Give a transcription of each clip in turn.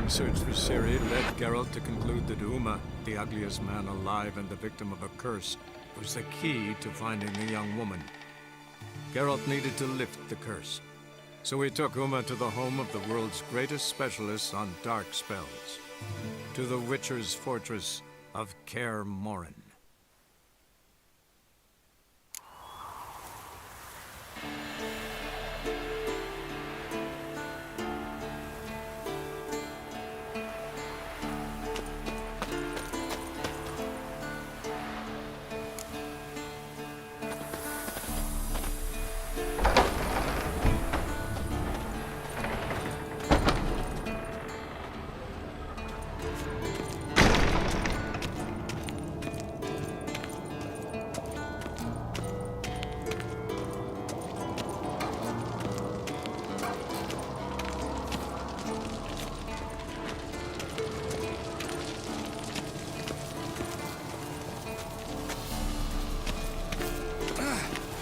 ongoing search for Ciri led Geralt to conclude that Uma, the ugliest man alive and the victim of a curse, was the key to finding the young woman. Geralt needed to lift the curse, so he took Uma to the home of the world's greatest specialists on dark spells, to the Witcher's fortress of Kaer Morhen.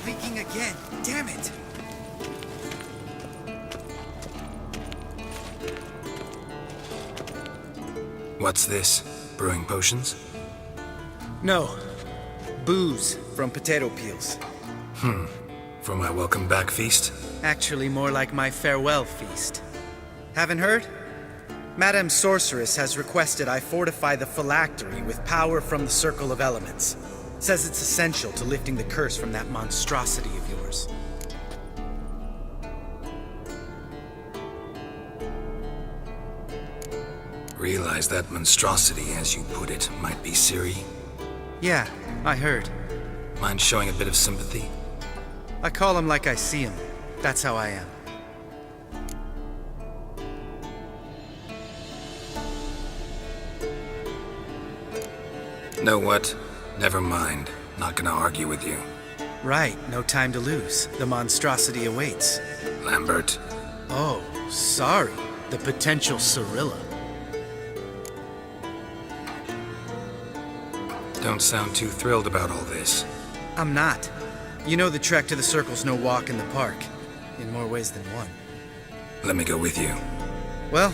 Leaking again. Damn it! What's this? Brewing potions? No. Booze from potato peels. For my welcome back feast? Actually, more like my farewell feast. Haven't heard? Madame Sorceress has requested I fortify the phylactery with power from the Circle of Elements. Says it's essential to lifting the curse from that monstrosity of yours. Realize that monstrosity, as you put it, might be Ciri? Yeah, I heard. Mind showing a bit of sympathy? I call him like I see him. That's how I am. Know what? Never mind. Not gonna argue with you. Right, no time to lose. The monstrosity awaits. Lambert. Oh, sorry. The potential Cirilla. Don't sound too thrilled about all this. I'm not. You know the trek to the Circle's no walk in the park. In more ways than one. Let me go with you. Well,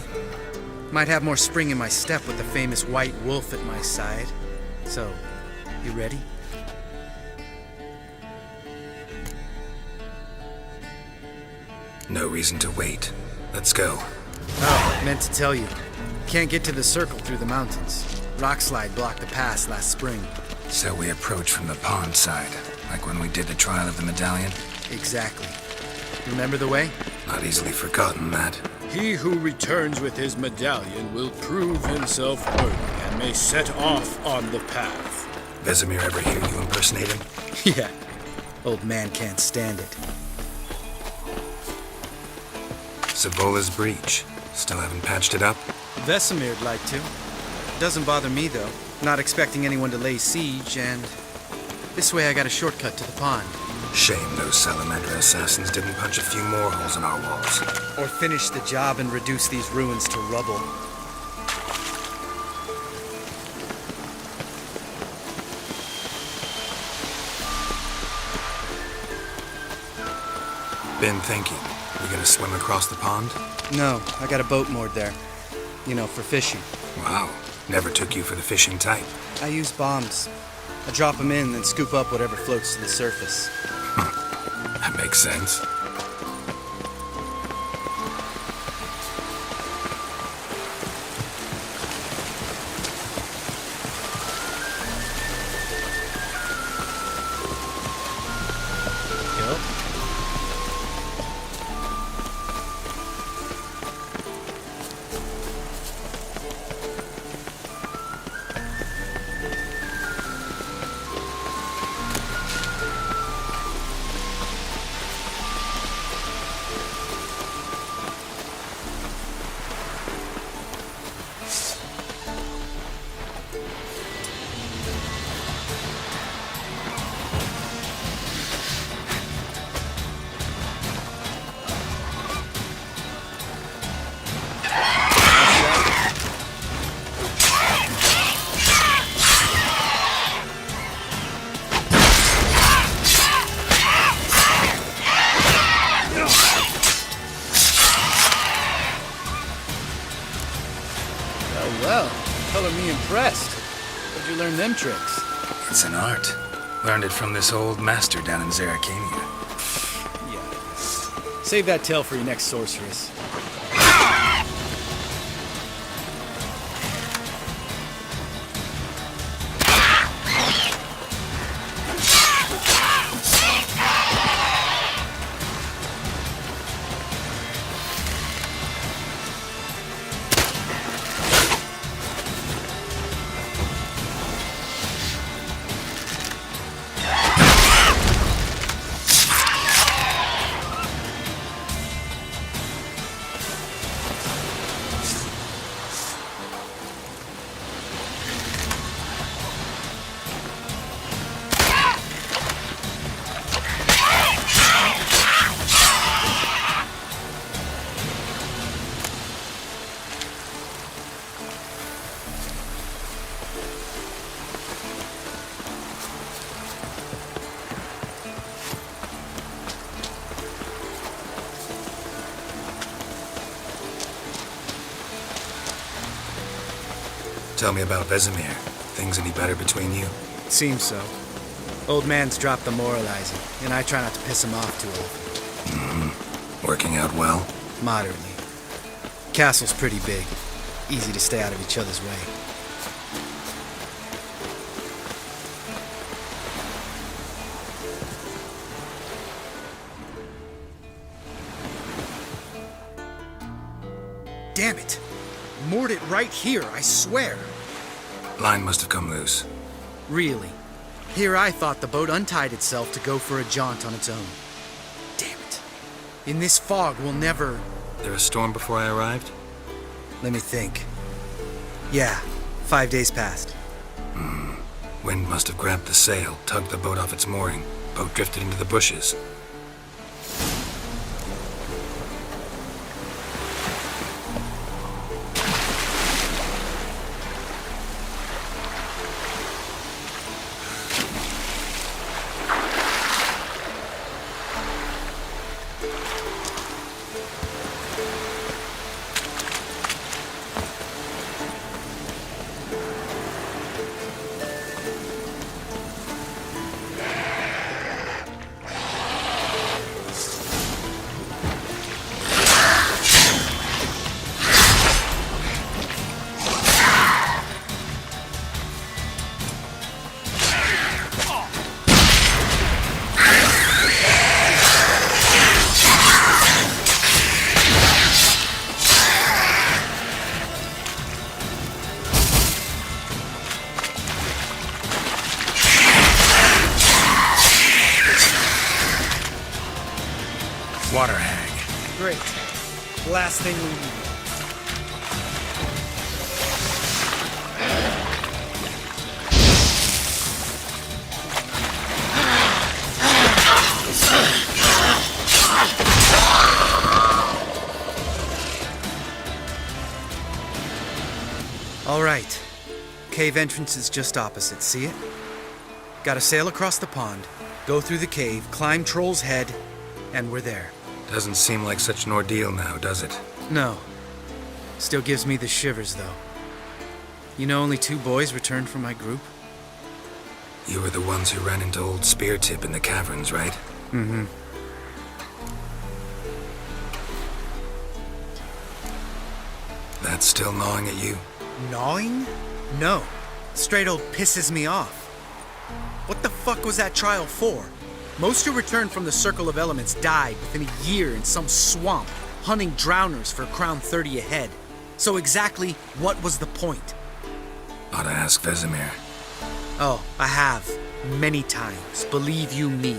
might have more spring in my step with the famous White Wolf at my side. So, you ready? No reason to wait. Let's go. Oh, meant to tell you. Can't get to the Circle through the mountains. Rockslide blocked the pass last spring. So we approach from the pond side, like when we did the trial of the medallion? Exactly. Remember the way? Not easily forgotten, that. He who returns with his medallion will prove himself worthy and may set off on the path. Vesemir ever hear you impersonate him? Yeah. Old man can't stand it. Savola's breach. Still haven't patched it up? Vesemir'd like to. Doesn't bother me, though. Not expecting anyone to lay siege, and this way I got a shortcut to the pond. Shame those Salamander assassins didn't punch a few more holes in our walls. Or finish the job and reduce these ruins to rubble. Been thinking. You gonna swim across the pond? No, I got a boat moored there. You know, for fishing. Wow. Never took you for the fishing type. I use bombs. I drop them in, then scoop up whatever floats to the surface. That makes sense. Go. impressed. Where'd you learn them tricks? It's an art. Learned it from this old master down in Zerrikania. Yeah. Save that tale for your next sorceress. Tell me about Vesemir. Things any better between you? Seems so. Old man's dropped the moralizing, and I try not to piss him off too often. Working out well? Moderately. Castle's pretty big. Easy to stay out of each other's way. Damn it! Moored it right here, I swear! Line must have come loose. Really? Here I thought the boat untied itself to go for a jaunt on its own. Damn it. In this fog, we'll never... There a storm before I arrived? Let me think. Yeah, 5 days passed. Wind must have grabbed the sail, tugged the boat off its mooring. Boat drifted into the bushes. Water hag. Great. Last thing we need. All right. Cave entrance is just opposite, see it? Gotta sail across the pond, go through the cave, climb Troll's Head, and we're there. Doesn't seem like such an ordeal now, does it? No. Still gives me the shivers, though. You know only 2 boys returned from my group? You were the ones who ran into old Spear Tip in the caverns, right? Mm-hmm. That's still gnawing at you? Gnawing? No. Straight old pisses me off. What the fuck was that trial for? Most who returned from the Circle of Elements died within a year in some swamp, hunting drowners for Crown 30 a head. So exactly what was the point? Ought to ask Vesemir. Oh, I have. Many times. Believe you me.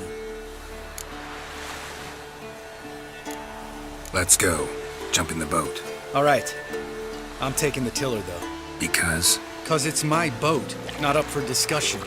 Let's go. Jump in the boat. All right. I'm taking the tiller, though. Because? 'Cause it's my boat, not up for discussion.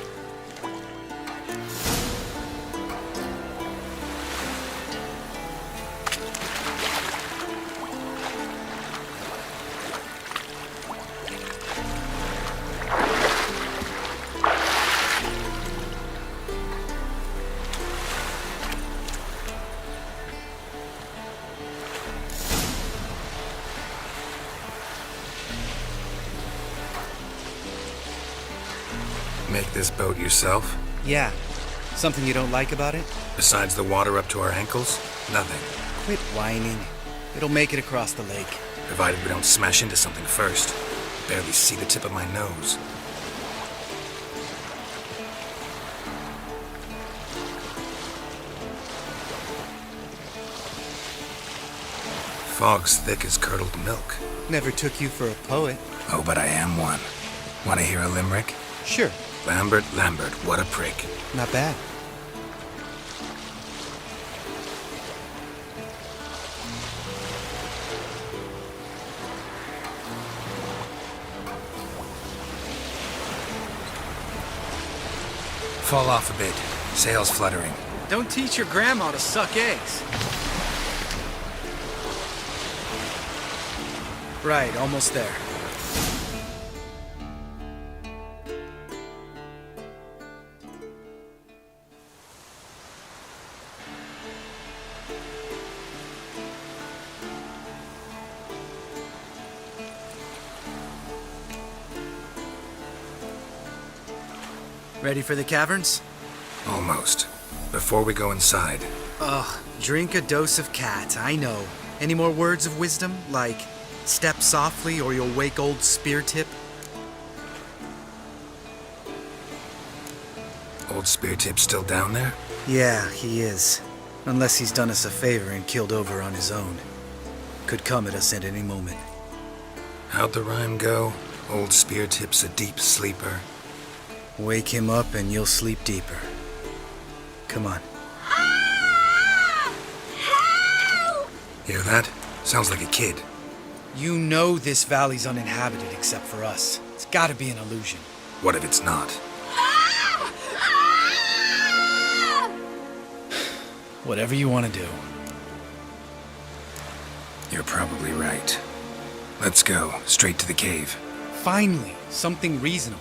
make this boat yourself? Yeah. Something you don't like about it? Besides the water up to our ankles? Nothing. Quit whining. It'll make it across the lake. Provided we don't smash into something first. Barely see the tip of my nose. Fog's thick as curdled milk. Never took you for a poet. Oh, but I am one. Want to hear a limerick? Sure. Lambert, Lambert, what a prick. Not bad. Fall off a bit. Sails fluttering. Don't teach your grandma to suck eggs. Right, almost there. Ready for the caverns? Almost. Before we go inside, Ugh, drink a dose of cat, I know. Any more words of wisdom? Like, step softly or you'll wake old Spear Tip? old Spear Tip's still down there? Yeah, he is. Unless he's done us a favor and killed over on his own. Could come at us at any moment. How'd the rhyme go? Old Spear Tip's a deep sleeper. Wake him up and you'll sleep deeper. Come on. Hear that? Sounds like a kid. You know this valley's uninhabited except for us. It's gotta be an illusion. What if it's not? Whatever you want to do. You're probably right. Let's go, straight to the cave. Finally, something reasonable.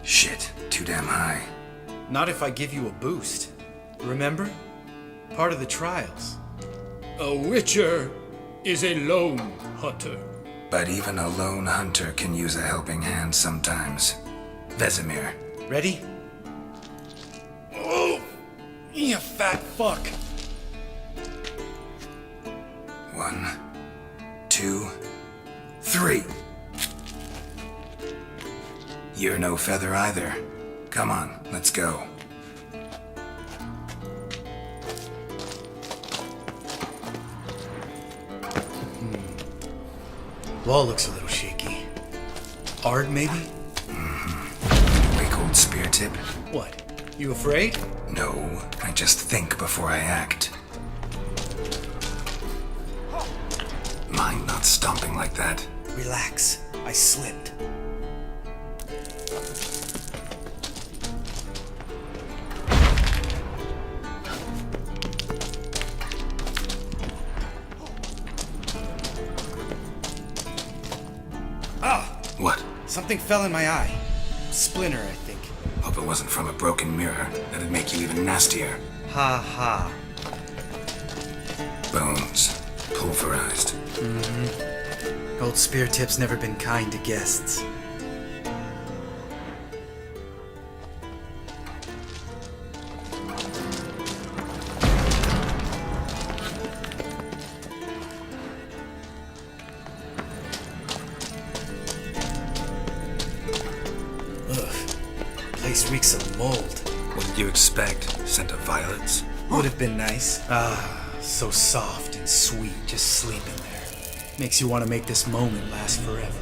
Shit, too damn high. Not if I give you a boost. Remember? Part of the trials. A witcher is a lone hunter. But even a lone hunter can use a helping hand sometimes. Vesemir. Ready? Oh! You fat fuck! 1, 2, 3. You're no feather either. Come on, let's go. Wall looks a little shaky. Art, maybe? Wake old Spear Tip? What? You afraid? No, I just think before I act. Mind not stomping like that. Relax. I slipped. What? Something fell in my eye. Splinter, I think. Hope it wasn't from a broken mirror. That'd make you even nastier. Ha ha. Bones. Pulverized. Old Spear Tip's never been kind to guests. Place reeks of mold. What did you expect? Scent of violets? Would have been nice. Ah, so soft and sweet, just sleeping there. Makes you want to make this moment last forever.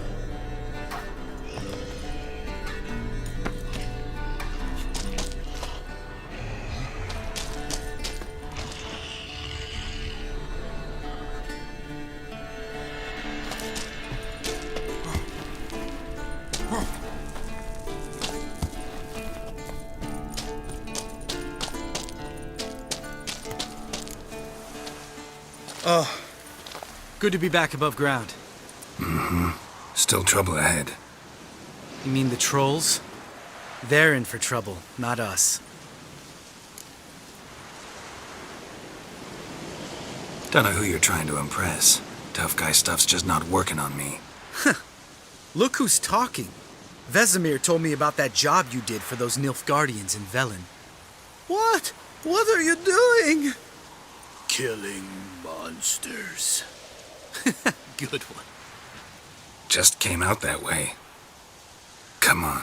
Good to be back above ground. Still trouble ahead. You mean the trolls? They're in for trouble, not us. Don't know who you're trying to impress. Tough guy stuff's just not working on me. Look who's talking. Vesemir told me about that job you did for those Nilfgaardians in Velen. What? What are you doing? Killing monsters. Good one. Just came out that way. Come on.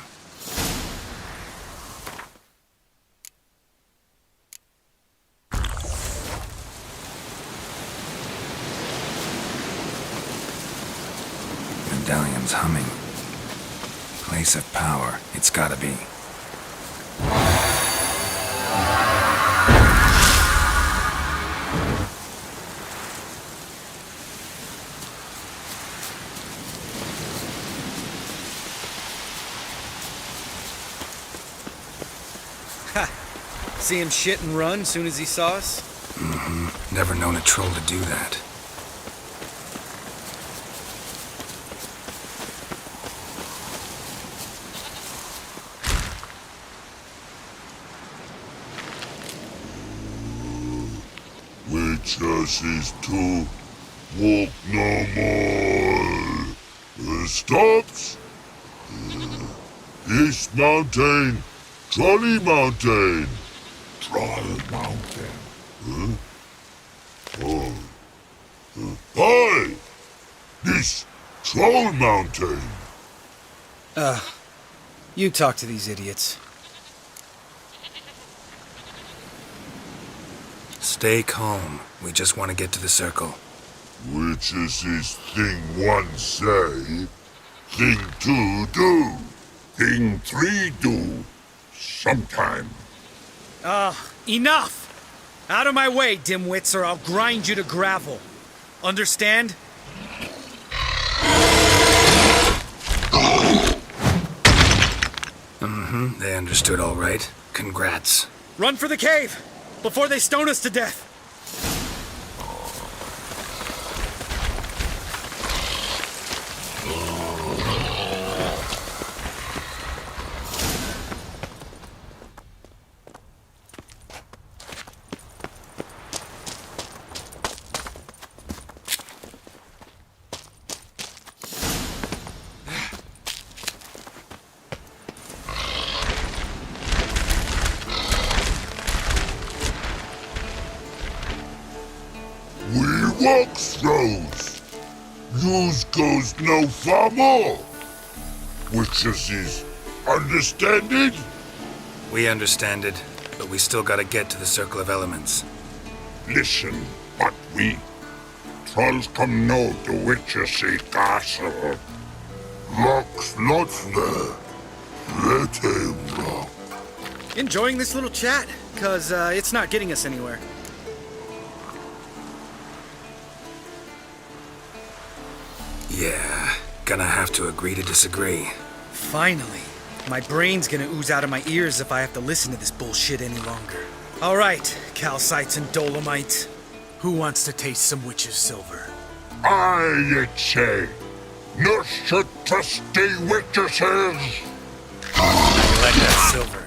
Medallion's humming. Place of power, it's gotta be. See him shit and run soon as he saw us? Never known a troll to do that. Witches is to walk no more. Stops. East Mountain, Trolley Mountain. Troll Mountain. Hi! This Troll Mountain. You talk to these idiots. Stay calm. We just want to get to the circle. Witches is thing one say, thing two do, thing three do, sometime. Enough! Out of my way, dimwits, or I'll grind you to gravel. Understand? They understood all right. Congrats. Run for the cave! Before they stone us to death! We walk throws. Yous goes no far more. Witches is understand it? We understand it, but we still gotta get to the Circle of Elements. Listen, but we trolls come know the witches is castle. Locks not there. Let him rock. Enjoying this little chat? Cause, it's not getting us anywhere. Yeah, gonna have to agree to disagree. Finally. My brain's gonna ooze out of my ears if I have to listen to this bullshit any longer. Alright, calcites and dolomites. Who wants to taste some witch's silver? I say, no should trusty witches is. I like that silver.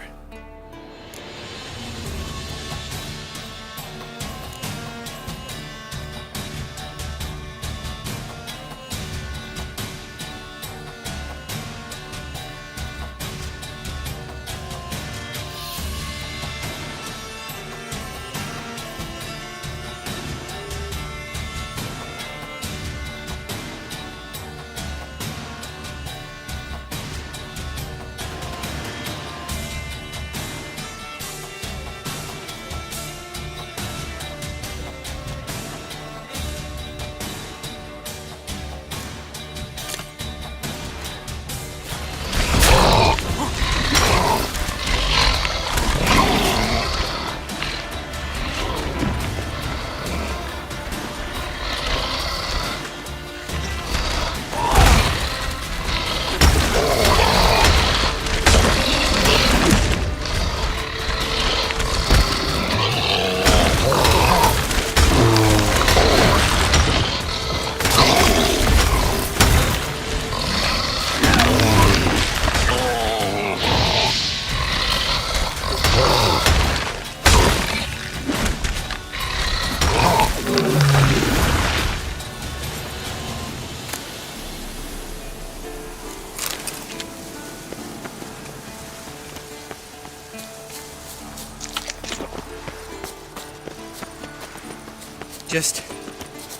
Just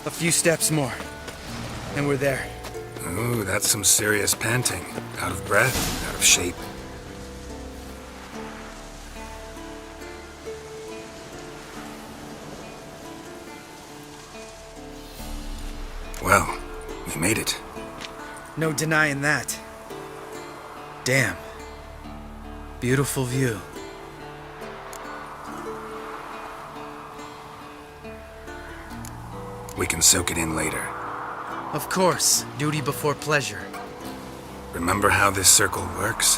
a few steps more, and we're there. Ooh, that's some serious panting. Out of breath, out of shape. Well, we made it. No denying that. Damn. Beautiful view. We can soak it in later. Of course, duty before pleasure. Remember how this circle works?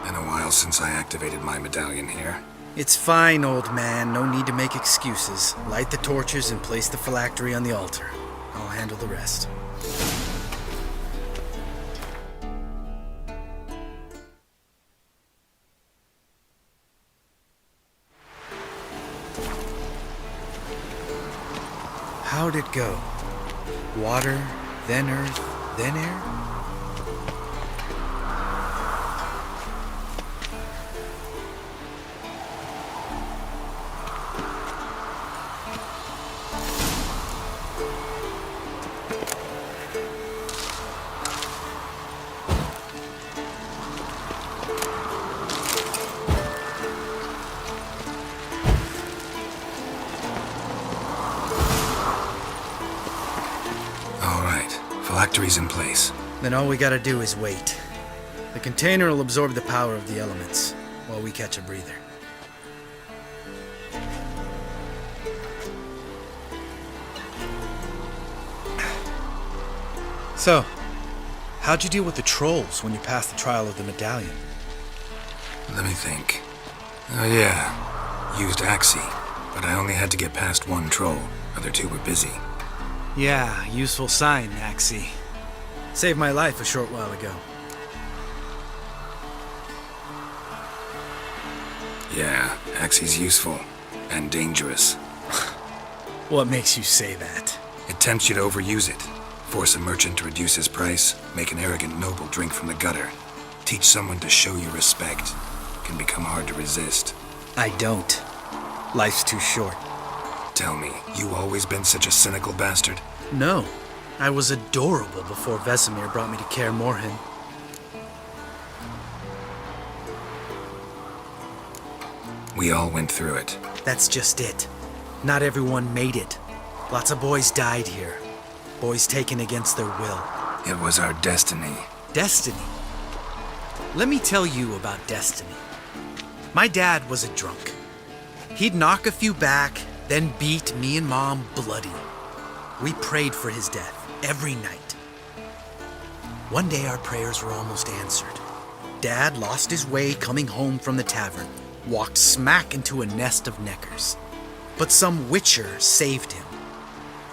Been a while since I activated my medallion here. It's fine, old man. No need to make excuses. Light the torches and place the phylactery on the altar. I'll handle the rest. How'd it go? Water, then earth, then air? Phylactery's in place. Then all we gotta do is wait. The container will absorb the power of the elements, while we catch a breather. So, how'd you deal with the trolls when you passed the trial of the medallion? Let me think. Oh yeah, used Axii, but I only had to get past one troll. Other two were busy. Yeah, useful sign, Axii. Saved my life a short while ago. Yeah, Axii's useful. And dangerous. What makes you say that? It tempts you to overuse it. Force a merchant to reduce his price. Make an arrogant noble drink from the gutter. Teach someone to show you respect. Can become hard to resist. I don't. Life's too short. Tell me, you always been such a cynical bastard? No. I was adorable before Vesemir brought me to Kaer Morhen. We all went through it. That's just it. Not everyone made it. Lots of boys died here. Boys taken against their will. It was our destiny. Destiny? Let me tell you about destiny. My dad was a drunk. He'd knock a few back, then beat me and Mom bloody. We prayed for his death every night. One day our prayers were almost answered. Dad lost his way coming home from the tavern, walked smack into a nest of neckers. But some witcher saved him.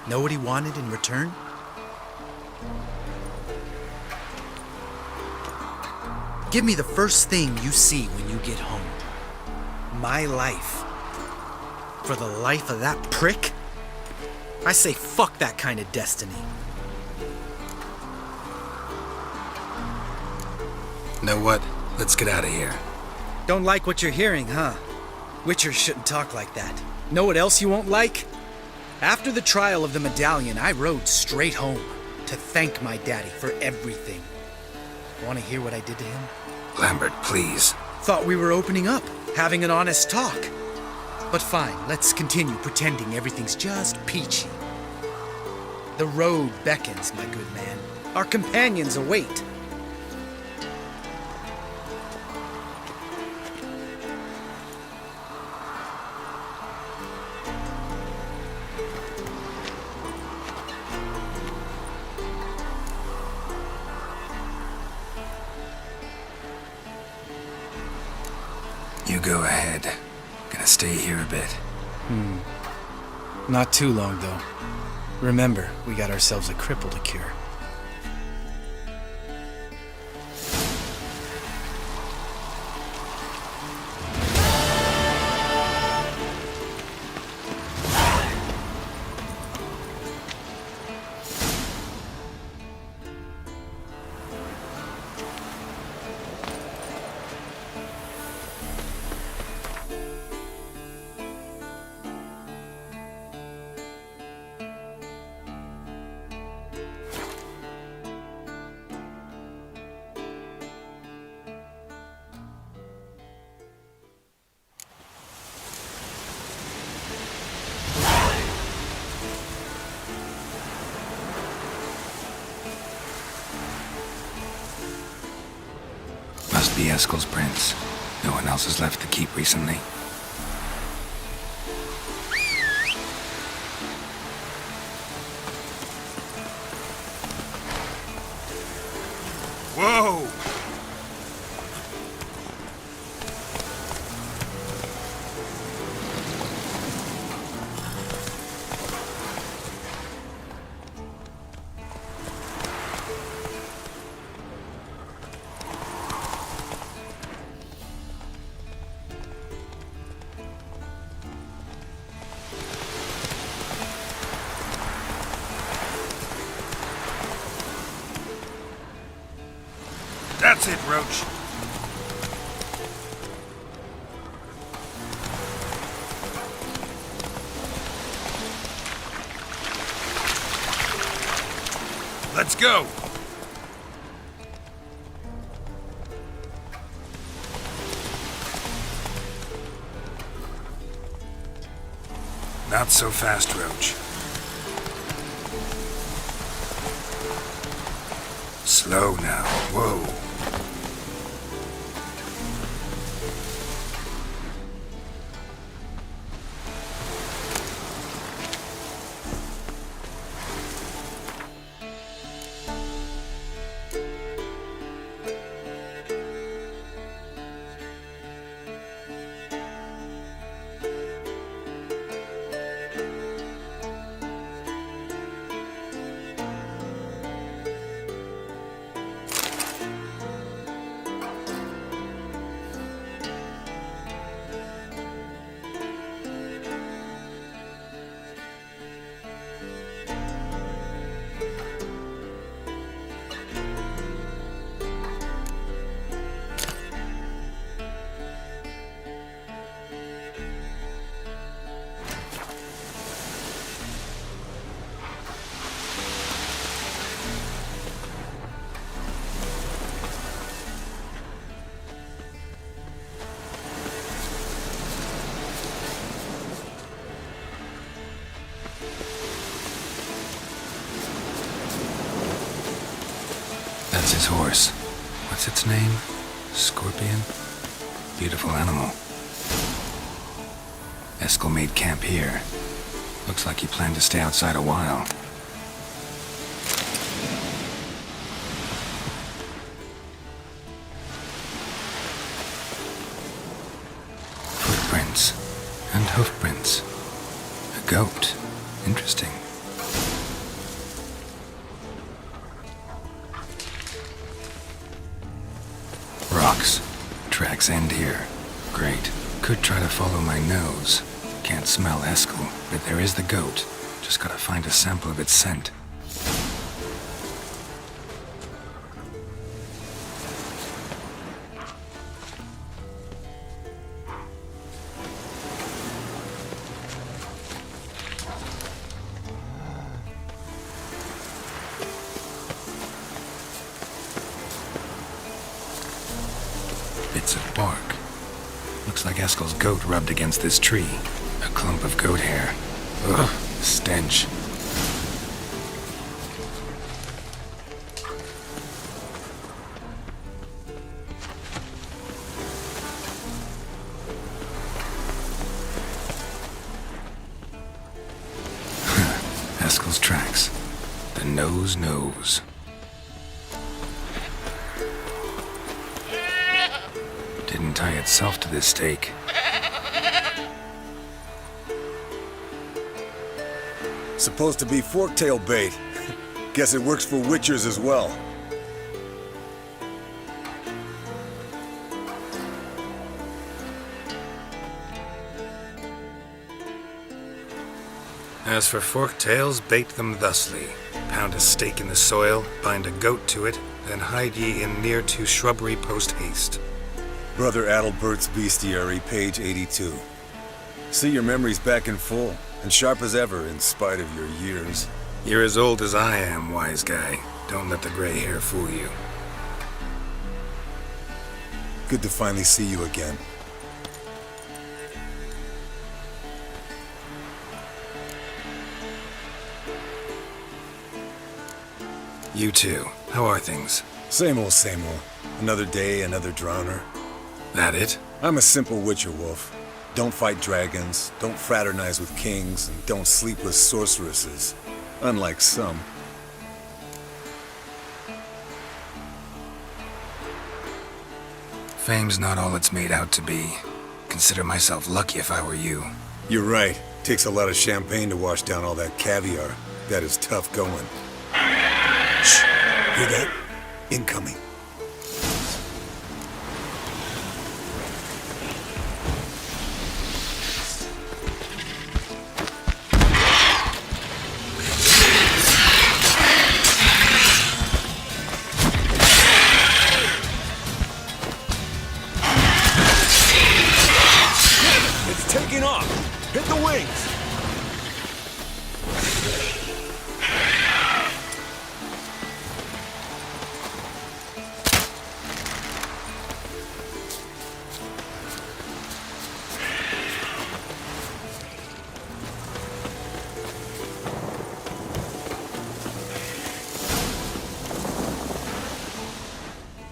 Know what he wanted in return? Give me the first thing you see when you get home. My life. For the life of that prick? I say fuck that kind of destiny. Know what? Let's get out of here. Don't like what you're hearing, huh? Witchers shouldn't talk like that. Know what else you won't like? After the trial of the medallion, I rode straight home to thank my daddy for everything. Want to hear what I did to him? Lambert, please. Thought we were opening up, having an honest talk. But fine, let's continue pretending everything's just peachy. The road beckons, my good man. Our companions await. You go ahead. Gonna stay here a bit. Not too long, though. Remember, we got ourselves a cripple to cure. be Eskel's prints. No one else has left the keep recently. Whoa! That's it, Roach. Let's go! Not so fast, Roach. Slow now. Whoa. That's his horse. What's its name? Scorpion? Beautiful animal. Eskel made camp here. Looks like he planned to stay outside a while. Footprints and hoofprints. A goat. Interesting. Rocks. Tracks end here. Great. Could try to follow my nose. Can't smell Eskel, but there is the goat. Just gotta find a sample of its scent. Bits of bark. Looks like Eskel's goat rubbed against this tree. A clump of goat hair. Ugh, stench. Eskel's tracks. The nose knows. Didn't tie itself to this stake. Supposed to be forktail bait. Guess it works for witchers as well. As for forktails, bait them thusly. Pound a stake in the soil, bind a goat to it, then hide ye in near to shrubbery post haste. Brother Adalbert's Bestiary, page 82. See your memories back in full, and sharp as ever in spite of your years. You're as old as I am, wise guy. Don't let the gray hair fool you. Good to finally see you again. You too. How are things? Same old, same old. Another day, another drowner. That it? I'm a simple Witcher wolf. Don't fight dragons, don't fraternize with kings, and don't sleep with sorceresses. Unlike some. Fame's not all it's made out to be. Consider myself lucky if I were you. You're right. Takes a lot of champagne to wash down all that caviar. That is tough going. Shh! Hear that? Incoming. It's taking off! Hit the wings!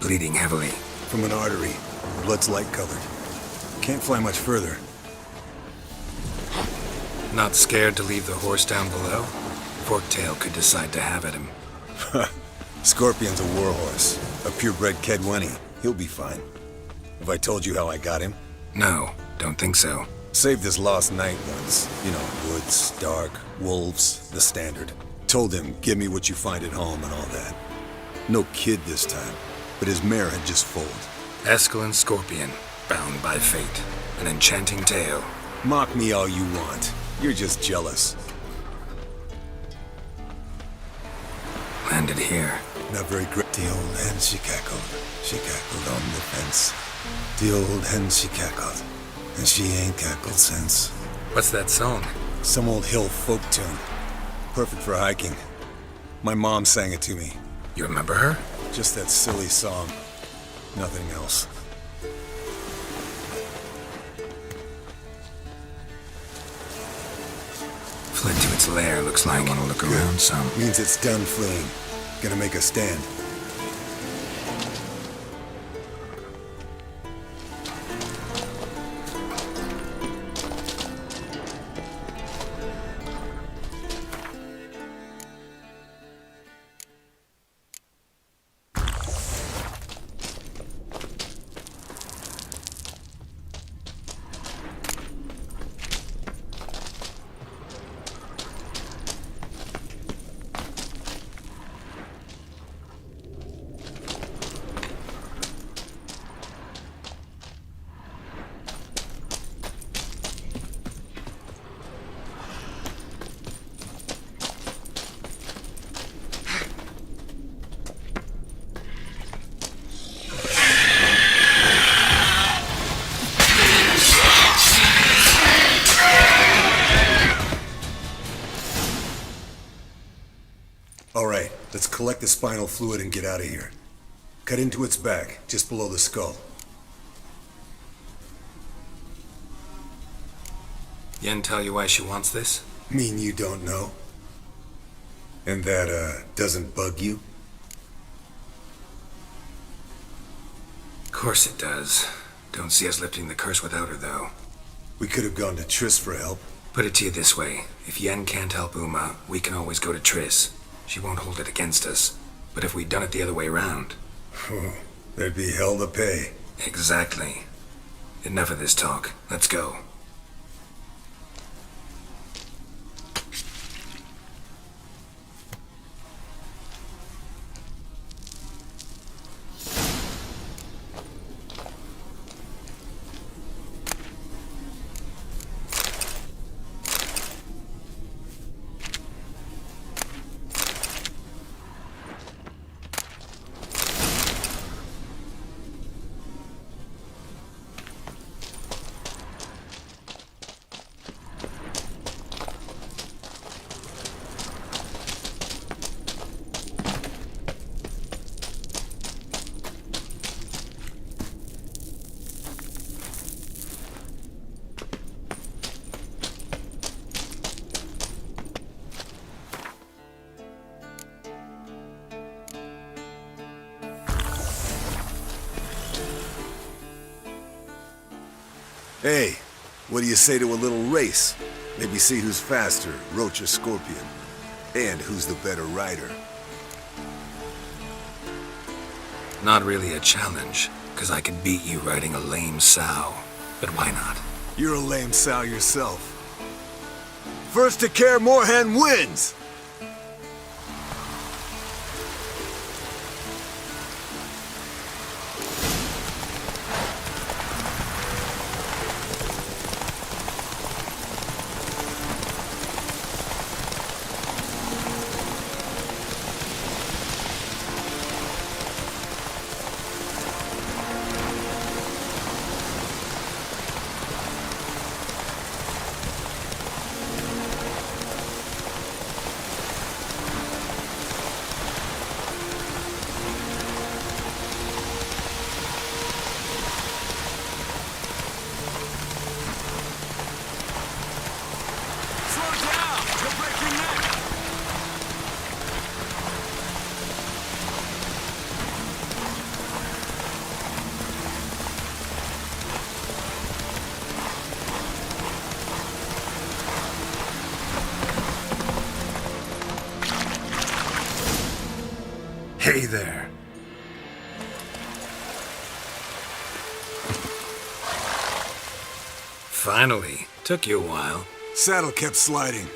Bleeding heavily. From an artery. Blood's light-colored. Can't fly much further. Not scared to leave the horse down below? Forktail could decide to have at him. Scorpion's a warhorse. A purebred Kedwenny. He'll be fine. Have I told you how I got him? No, don't think so. Saved his lost knight once. You know, woods, dark, wolves, the standard. Told him, give me what you find at home and all that. No kid this time, but his mare had just foaled. Eskel and Scorpion, bound by fate. An enchanting tale. Mock me all you want. You're just jealous. Landed here. Not very great. The old hen, she cackled. She cackled on the fence. The old hen, she cackled. And she ain't cackled since. What's that song? Some old hill folk tune. Perfect for hiking. My mom sang it to me. You remember her? Just that silly song. Nothing else. Fled to its lair, looks like. I want to look around some. Means it's done fleeing. Gonna make a stand. Alright, let's collect the spinal fluid and get out of here. Cut into its back, just below the skull. Yen tell you why she wants this? Mean you don't know? And that, doesn't bug you? Of course it does. Don't see us lifting the curse without her, though. We could have gone to Triss for help. Put it to you this way. If Yen can't help Uma, we can always go to Triss. She won't hold it against us. But if we'd done it the other way around... There'd be hell to pay. Exactly. Enough of this talk. Let's go. Hey, what do you say to a little race? Maybe see who's faster, Roach or Scorpion. And who's the better rider. Not really a challenge, because I could beat you riding a lame sow. But why not? You're a lame sow yourself. First to Kaer Morhen wins! Hey there. Finally. Took you a while. Saddle kept sliding.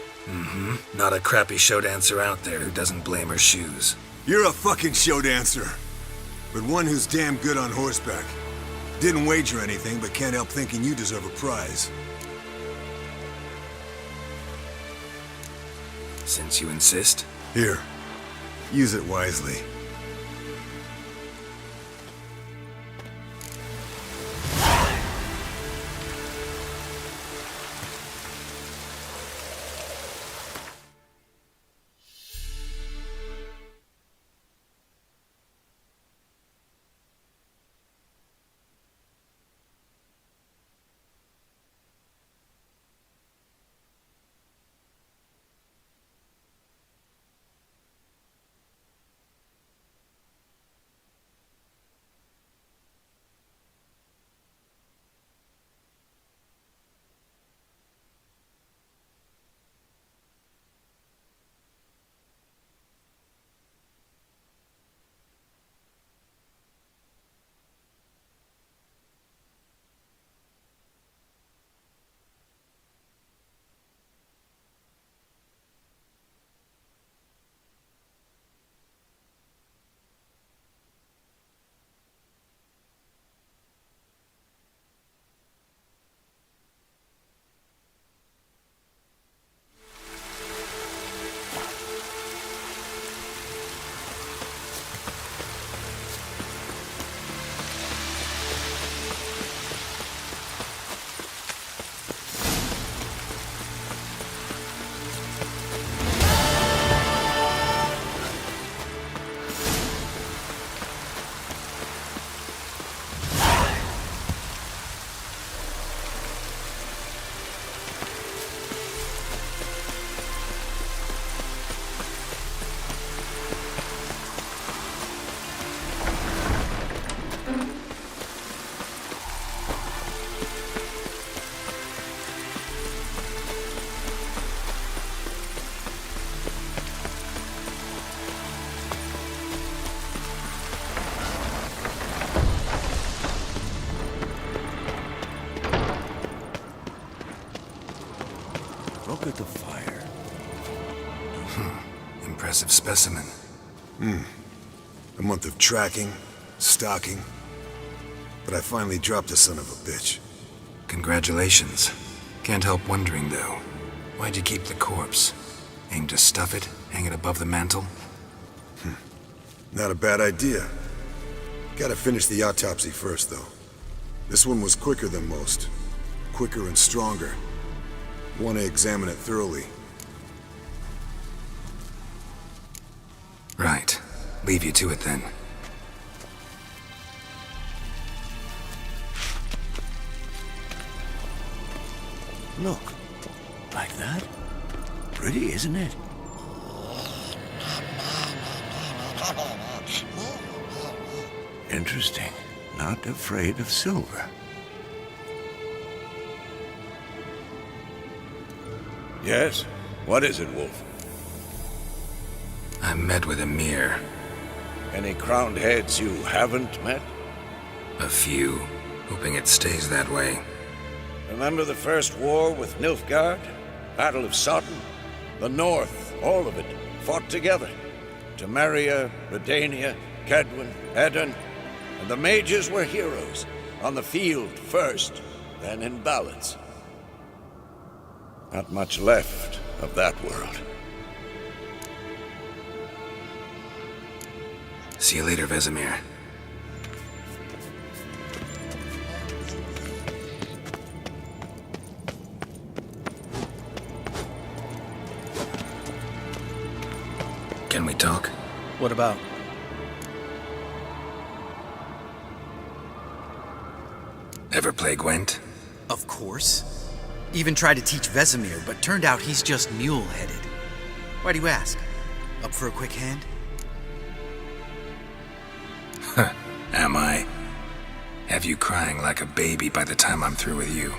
Not a crappy show dancer out there who doesn't blame her shoes. You're a fucking show dancer. But one who's damn good on horseback. Didn't wager anything, but can't help thinking you deserve a prize. Since you insist. Here. Use it wisely. Look at the fire. Impressive specimen. A month of tracking, stalking. But I finally dropped the son of a bitch. Congratulations. Can't help wondering, though. Why'd you keep the corpse? Aim to stuff it? Hang it above the mantle? Not a bad idea. Gotta finish the autopsy first, though. This one was quicker than most. Quicker and stronger. Want to examine it thoroughly. Right. Leave you to it, then. Look. Like that? Pretty, isn't it? Interesting. Not afraid of silver. Yes? What is it, Wolf? I met with Emir. Any crowned heads you haven't met? A few, hoping it stays that way. Remember the first war with Nilfgaard? Battle of Sodden? The North, all of it, fought together. Temeria, Redania, Kedwin, Edirn, and the mages were heroes. On the field first, then in ballads. Not much left of that world. See you later, Vesemir. Can we talk? What about? Ever play Gwent? Of course. Even tried to teach Vesemir, but turned out he's just mule-headed. Why do you ask? Up for a quick hand? Am I? Have you crying like a baby by the time I'm through with you?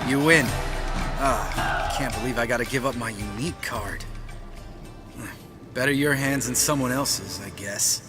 You win. Ah, can't believe I gotta give up my unique card. Better your hands than someone else's, I guess.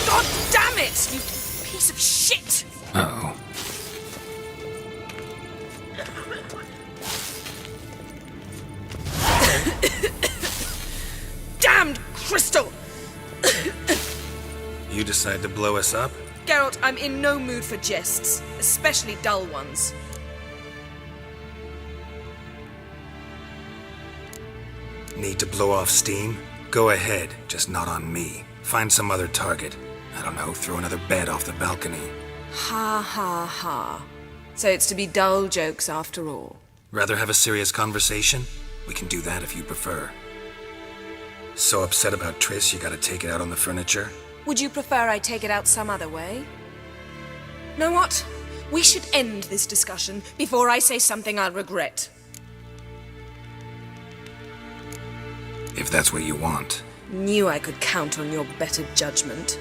God damn it, you piece of shit! Uh-oh. Damned crystal! You decide to blow us up? Geralt, I'm in no mood for jests, especially dull ones. Need to blow off steam? Go ahead, just not on me. Find some other target. I don't know, throw another bed off the balcony. Ha ha ha. So it's to be dull jokes after all. Rather have a serious conversation? We can do that if you prefer. So upset about Triss you gotta take it out on the furniture? Would you prefer I take it out some other way? Know what? We should end this discussion before I say something I'll regret. If that's what you want. Knew I could count on your better judgment.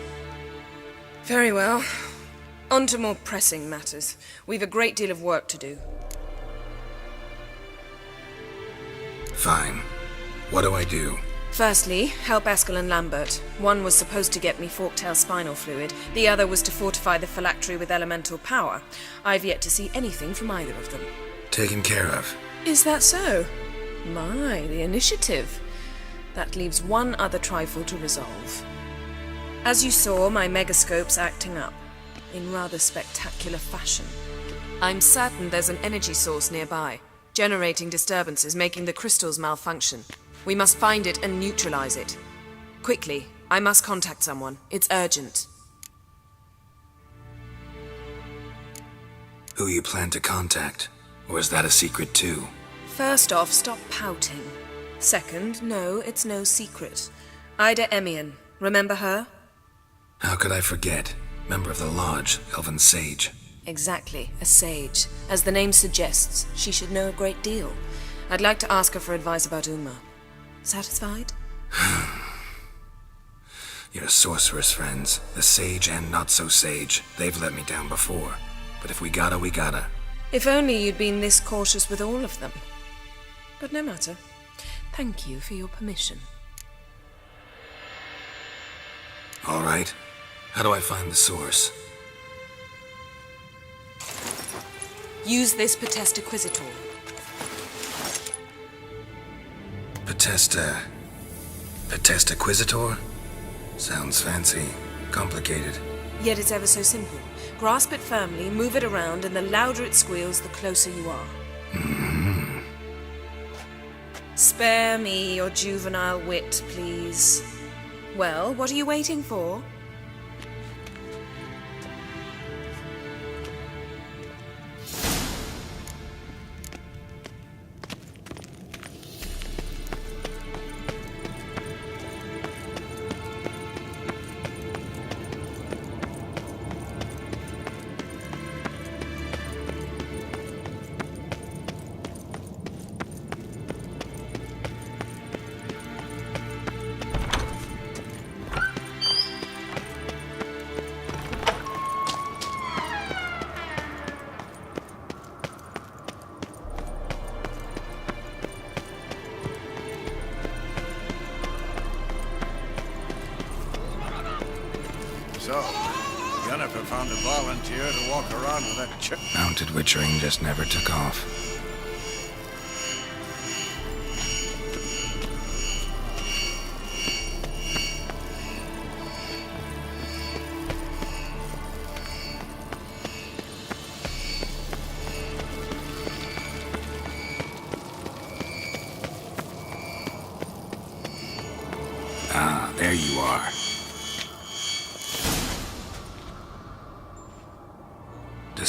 Very well. On to more pressing matters. We've a great deal of work to do. Fine. What do I do? Firstly, help Eskel and Lambert. One was supposed to get me forktail spinal fluid, the other was to fortify the phylactery with elemental power. I've yet to see anything from either of them. Taken care of. Is that so? My, the initiative. That leaves one other trifle to resolve. As you saw, my megascope's acting up, in rather spectacular fashion. I'm certain there's an energy source nearby, generating disturbances, making the crystals malfunction. We must find it and neutralize it. Quickly, I must contact someone. It's urgent. Who you plan to contact? Or is that a secret too? First off, stop pouting. Second, no, it's no secret. Ida Emian. Remember her? How could I forget? Member of the Lodge, Elven Sage. Exactly, a sage. As the name suggests, she should know a great deal. I'd like to ask her for advice about Uma. Satisfied? Your sorceress friends, the sage and not-so-sage, they've let me down before. But if we gotta, we gotta. If only you'd been this cautious with all of them. But no matter. Thank you for your permission. All right. How do I find the source? Use this Potestaquisitor. Potestaquisitor? Sounds fancy. Complicated. Yet it's ever so simple. Grasp it firmly, move it around, and the louder it squeals, the closer you are. Mm-hmm. Spare me your juvenile wit, please. Well, what are you waiting for? So, Yennefer found a volunteer to walk around with that chip. Mounted witchering just never took off.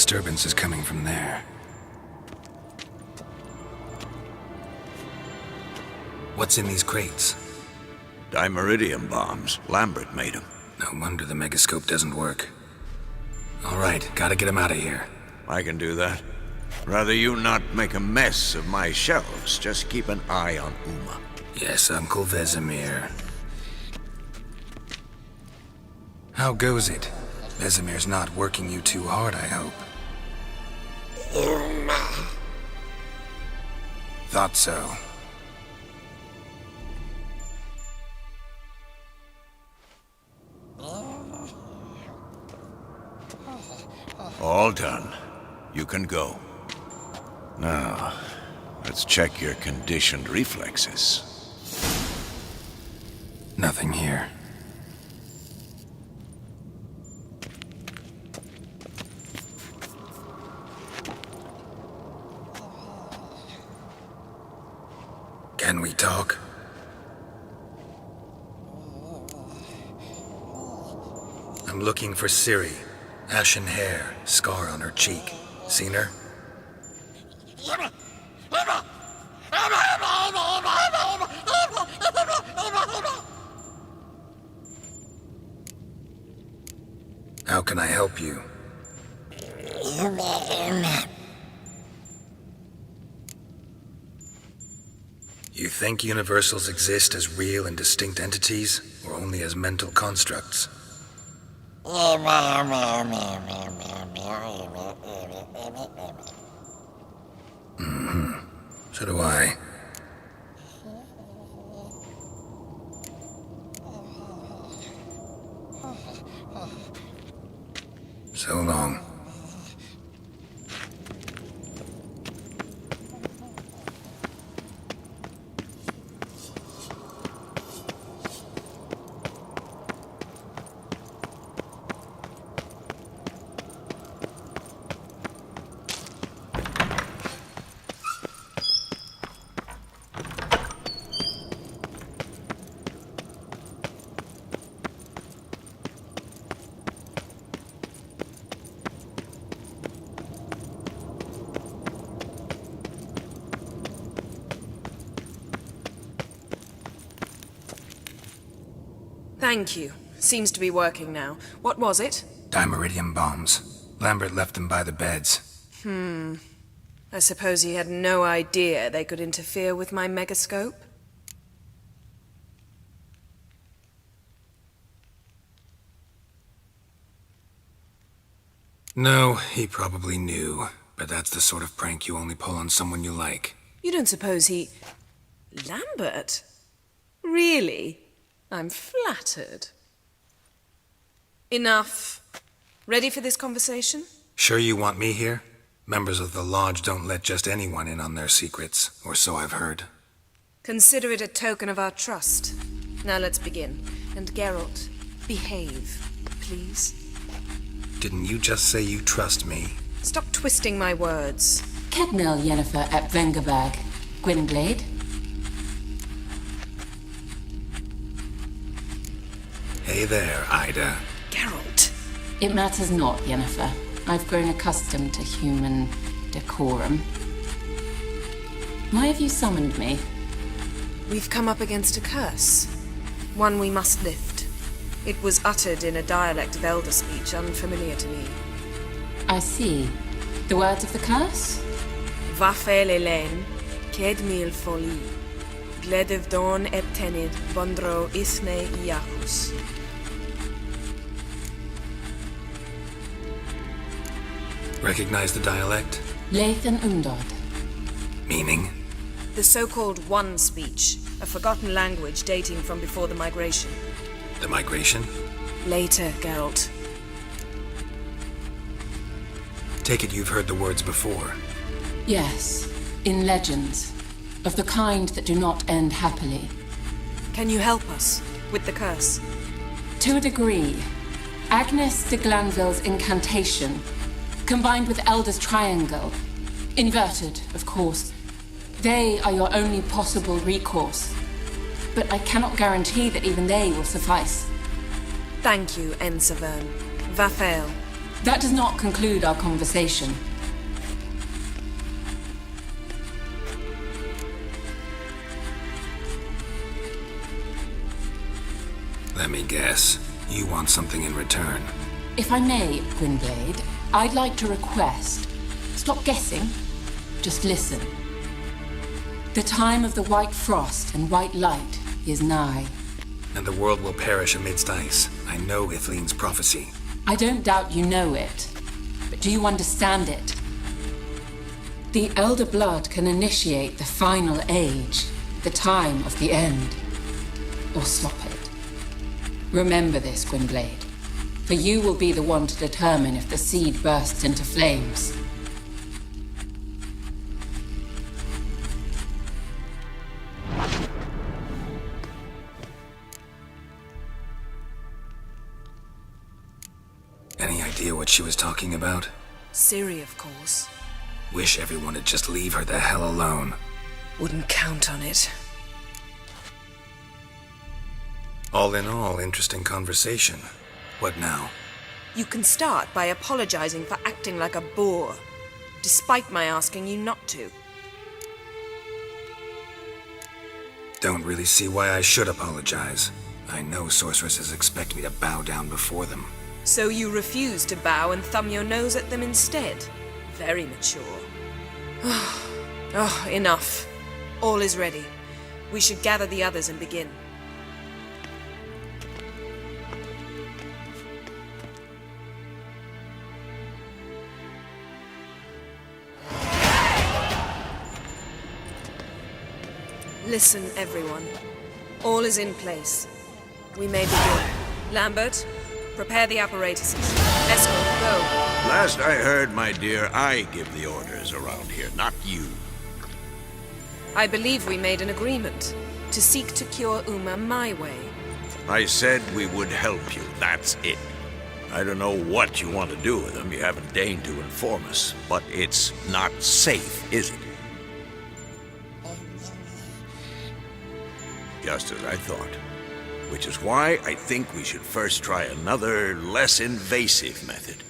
disturbance is coming from there. What's in these crates? Dimeridium bombs. Lambert made them. No wonder the megascope doesn't work. All right, gotta get him out of here. I can do that. Rather you not make a mess of my shelves. Just keep an eye on Uma. Yes, Uncle Vesemir. How goes it? Vesemir's not working you too hard, I hope. Uma. Thought so. All done. You can go. Now, let's check your conditioned reflexes. Nothing here. Can we talk? I'm looking for Ciri. Ashen hair, scar on her cheek. Seen her? How can I help you? You think universals exist as real and distinct entities, or only as mental constructs? So do I. So long. Thank you. Seems to be working now. What was it? Dimeridium bombs. Lambert left them by the beds. I suppose he had no idea they could interfere with my megascope? No, he probably knew. But that's the sort of prank you only pull on someone you like. You don't suppose he... Lambert? Really? I'm flattered. Enough. Ready for this conversation? Sure you want me here? Members of the Lodge don't let just anyone in on their secrets, or so I've heard. Consider it a token of our trust. Now let's begin. And Geralt, behave, please. Didn't you just say you trust me? Stop twisting my words. Kedmil Yennefer at Vengerberg. Gwynblade? Hey there, Ida. Geralt. It matters not, Yennefer. I've grown accustomed to human decorum. Why have you summoned me? We've come up against a curse. One we must lift. It was uttered in a dialect of Elder speech unfamiliar to me. I see. The words of the curse? Vafel Elen, Kedmil Foli, Gledev Don Eptenid, Bondro Isne Iacus. Recognize the dialect? Lathan Undod. Meaning? The so-called One speech, a forgotten language dating from before the migration. The migration? Later, Geralt. Take it you've heard the words before. Yes, in legends. Of the kind that do not end happily. Can you help us with the curse? To a degree. Agnes de Glanville's incantation, combined with Elder's triangle, inverted, of course. They are your only possible recourse. But I cannot guarantee that even they will suffice. Thank you, Ensavern. Vafel. That does not conclude our conversation. Let me guess. You want something in return. If I may, Gwynblade, I'd like to request. Stop guessing. Just listen. The time of the white frost and white light is nigh. And the world will perish amidst ice. I know Ithleen's prophecy. I don't doubt you know it. But do you understand it? The Elder Blood can initiate the final age, the time of the end. Or stop it. Remember this, Gwynblade. For you will be the one to determine if the seed bursts into flames. Any idea what she was talking about? Ciri, of course. Wish everyone would just leave her the hell alone. Wouldn't count on it. All in all, interesting conversation. What now? You can start by apologizing for acting like a boor, despite my asking you not to. Don't really see why I should apologize. I know sorceresses expect me to bow down before them. So you refuse to bow and thumb your nose at them instead? Very mature. Oh, enough. All is ready. We should gather the others and begin. Listen, everyone. All is in place. We may begin. Lambert, prepare the apparatuses. Escort, go. Last I heard, my dear, I give the orders around here, not you. I believe we made an agreement to seek to cure Uma my way. I said we would help you, that's it. I don't know what you want to do with them, you haven't deigned to inform us, but it's not safe, is it? Just as I thought. Which is why I think we should first try another, less invasive method.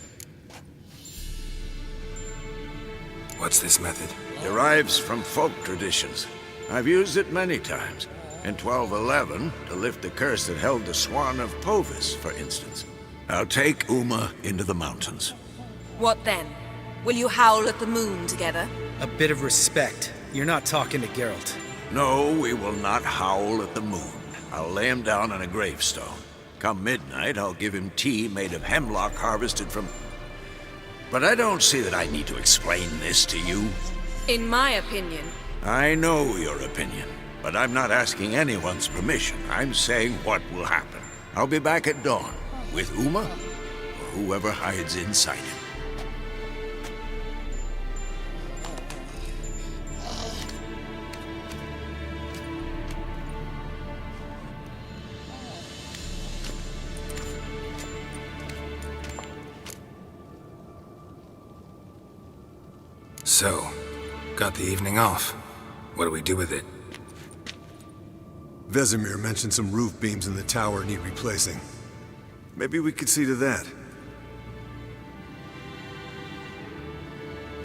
What's this method? Derives from folk traditions. I've used it many times. In 1211, to lift the curse that held the Swan of Povis, for instance. I'll take Uma into the mountains. What then? Will you howl at the moon together? A bit of respect. You're not talking to Geralt. No, we will not howl at the moon. I'll lay him down on a gravestone. Come midnight, I'll give him tea made of hemlock harvested from... But I don't see that I need to explain this to you. In my opinion... I know your opinion, but I'm not asking anyone's permission. I'm saying what will happen. I'll be back at dawn, with Uma, or whoever hides inside him. So, got the evening off. What do we do with it? Vesemir mentioned some roof beams in the tower need replacing. Maybe we could see to that.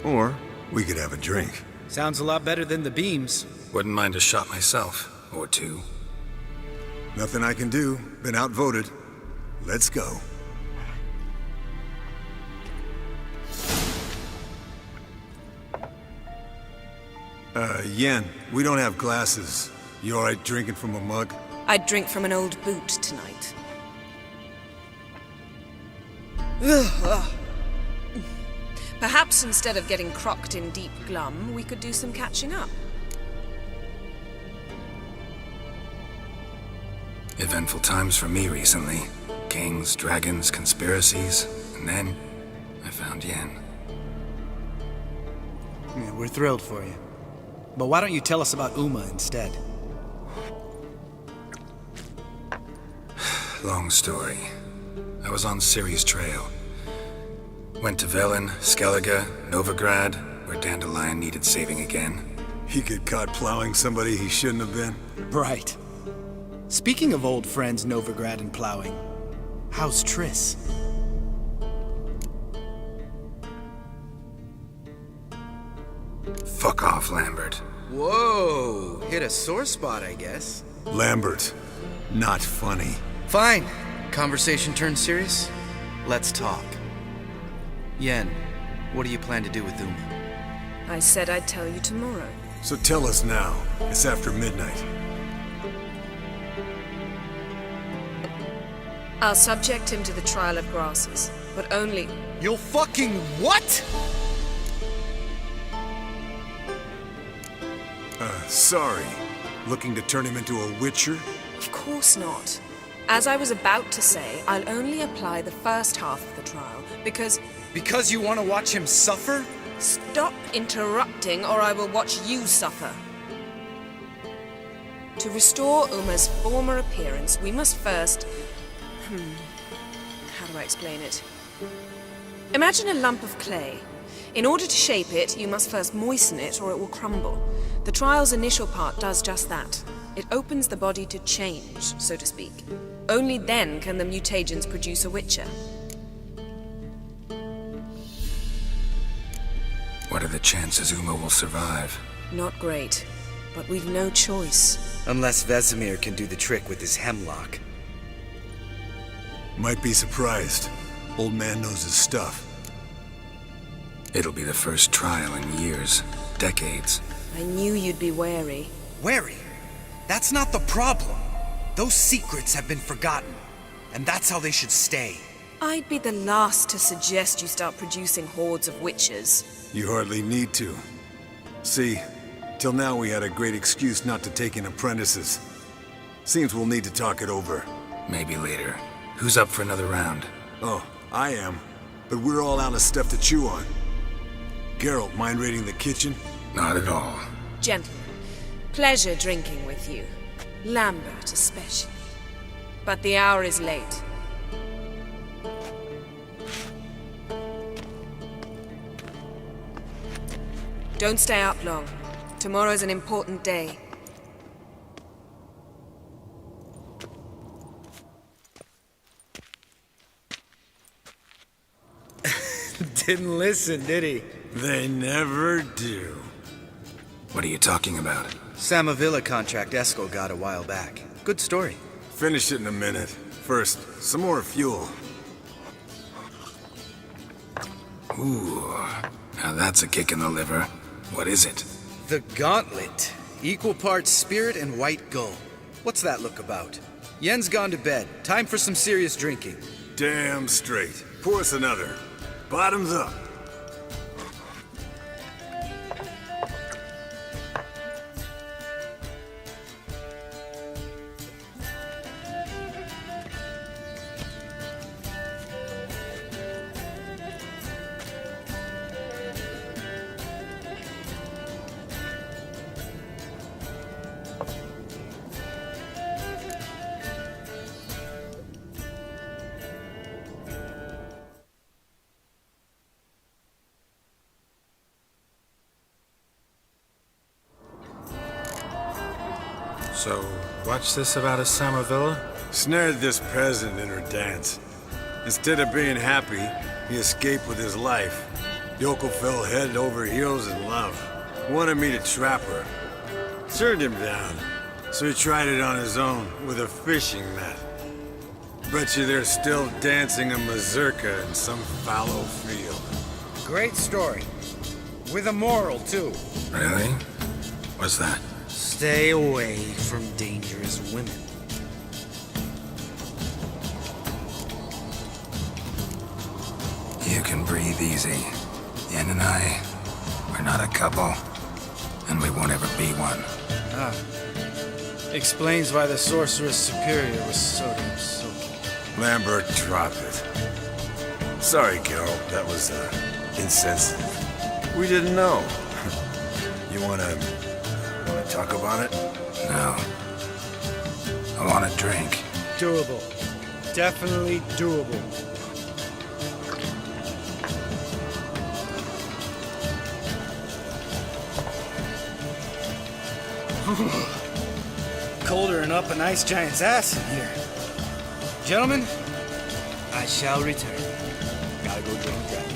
Or we could have a drink. Sounds a lot better than the beams. Wouldn't mind a shot myself, or two. Nothing I can do. Been outvoted. Let's go. Yen, we don't have glasses. You alright drinking from a mug? I'd drink from an old boot tonight. Perhaps instead of getting crocked in deep glum, we could do some catching up. Eventful times for me recently. Kings, dragons, conspiracies, and then I found Yen. Yeah, we're thrilled for you. But why don't you tell us about Uma instead? Long story. I was on Ciri's trail. Went to Velen, Skellige, Novigrad, where Dandelion needed saving again. He get caught plowing somebody he shouldn't have been? Right. Speaking of old friends Novigrad and plowing, how's Triss? Fuck off, Lambert. Whoa, hit a sore spot, I guess. Lambert, not funny. Fine. Conversation turned serious? Let's talk. Yen, what do you plan to do with Uma? I said I'd tell you tomorrow. So tell us now. It's after midnight. I'll subject him to the trial of grasses, but only... You'll fucking what? Sorry. Looking to turn him into a witcher? Of course not. As I was about to say, I'll only apply the first half of the trial, because... Because you want to watch him suffer? Stop interrupting, or I will watch you suffer. To restore Uma's former appearance, we must first... How do I explain it? Imagine a lump of clay. In order to shape it, you must first moisten it, or it will crumble. The trial's initial part does just that. It opens the body to change, so to speak. Only then can the mutagens produce a witcher. What are the chances Uma will survive? Not great, but we've no choice. Unless Vesemir can do the trick with his hemlock. Might be surprised. Old man knows his stuff. It'll be the first trial in years, decades. I knew you'd be wary. Wary? That's not the problem. Those secrets have been forgotten, and that's how they should stay. I'd be the last to suggest you start producing hordes of witches. You hardly need to. See, till now we had a great excuse not to take in apprentices. Seems we'll need to talk it over. Maybe later. Who's up for another round? Oh, I am. But we're all out of stuff to chew on. Geralt, mind raiding the kitchen? Not at all. Gentlemen, pleasure drinking with you. Lambert especially. But the hour is late. Don't stay up long. Tomorrow's an important day. Didn't listen, did he? They never do. What are you talking about? Samavilla contract Eskel got a while back. Good story. Finish it in a minute. First, some more fuel. Ooh, now that's a kick in the liver. What is it? The Gauntlet. Equal parts spirit and white gull. What's that look about? Yen's gone to bed. Time for some serious drinking. Damn straight. Pour us another. Bottoms up. So, what's this about a Samavilla? Snared this peasant in her dance. Instead of being happy, he escaped with his life. Yoko fell head over heels in love. Wanted me to trap her. Turned him down. So he tried it on his own with a fishing net. Bet you they're still dancing a mazurka in some fallow field. Great story. With a moral, too. Really? What's that? Stay away from dangerous women. You can breathe easy. Yen and I, we're not a couple. And we won't ever be one. Ah. Explains why the Sorceress Superior was so damn silky. Lambert, drop it. Sorry, Geralt, that was, insensitive. We didn't know. You wanna talk about it? No. I want a drink. Doable. Definitely doable. Colder than up an ice giant's ass in here. Gentlemen, I shall return. Gotta go drink that.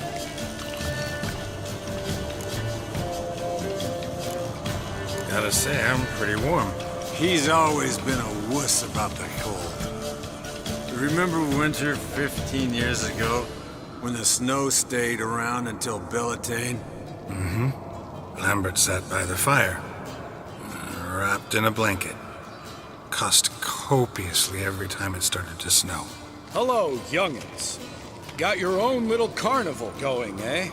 Gotta say, I'm pretty warm. He's always been a wuss about the cold. Remember winter 15 years ago, when the snow stayed around until Bellatane? Mm-hmm. Lambert sat by the fire, wrapped in a blanket. Cussed copiously every time it started to snow. Hello, young'uns. Got your own little carnival going, eh?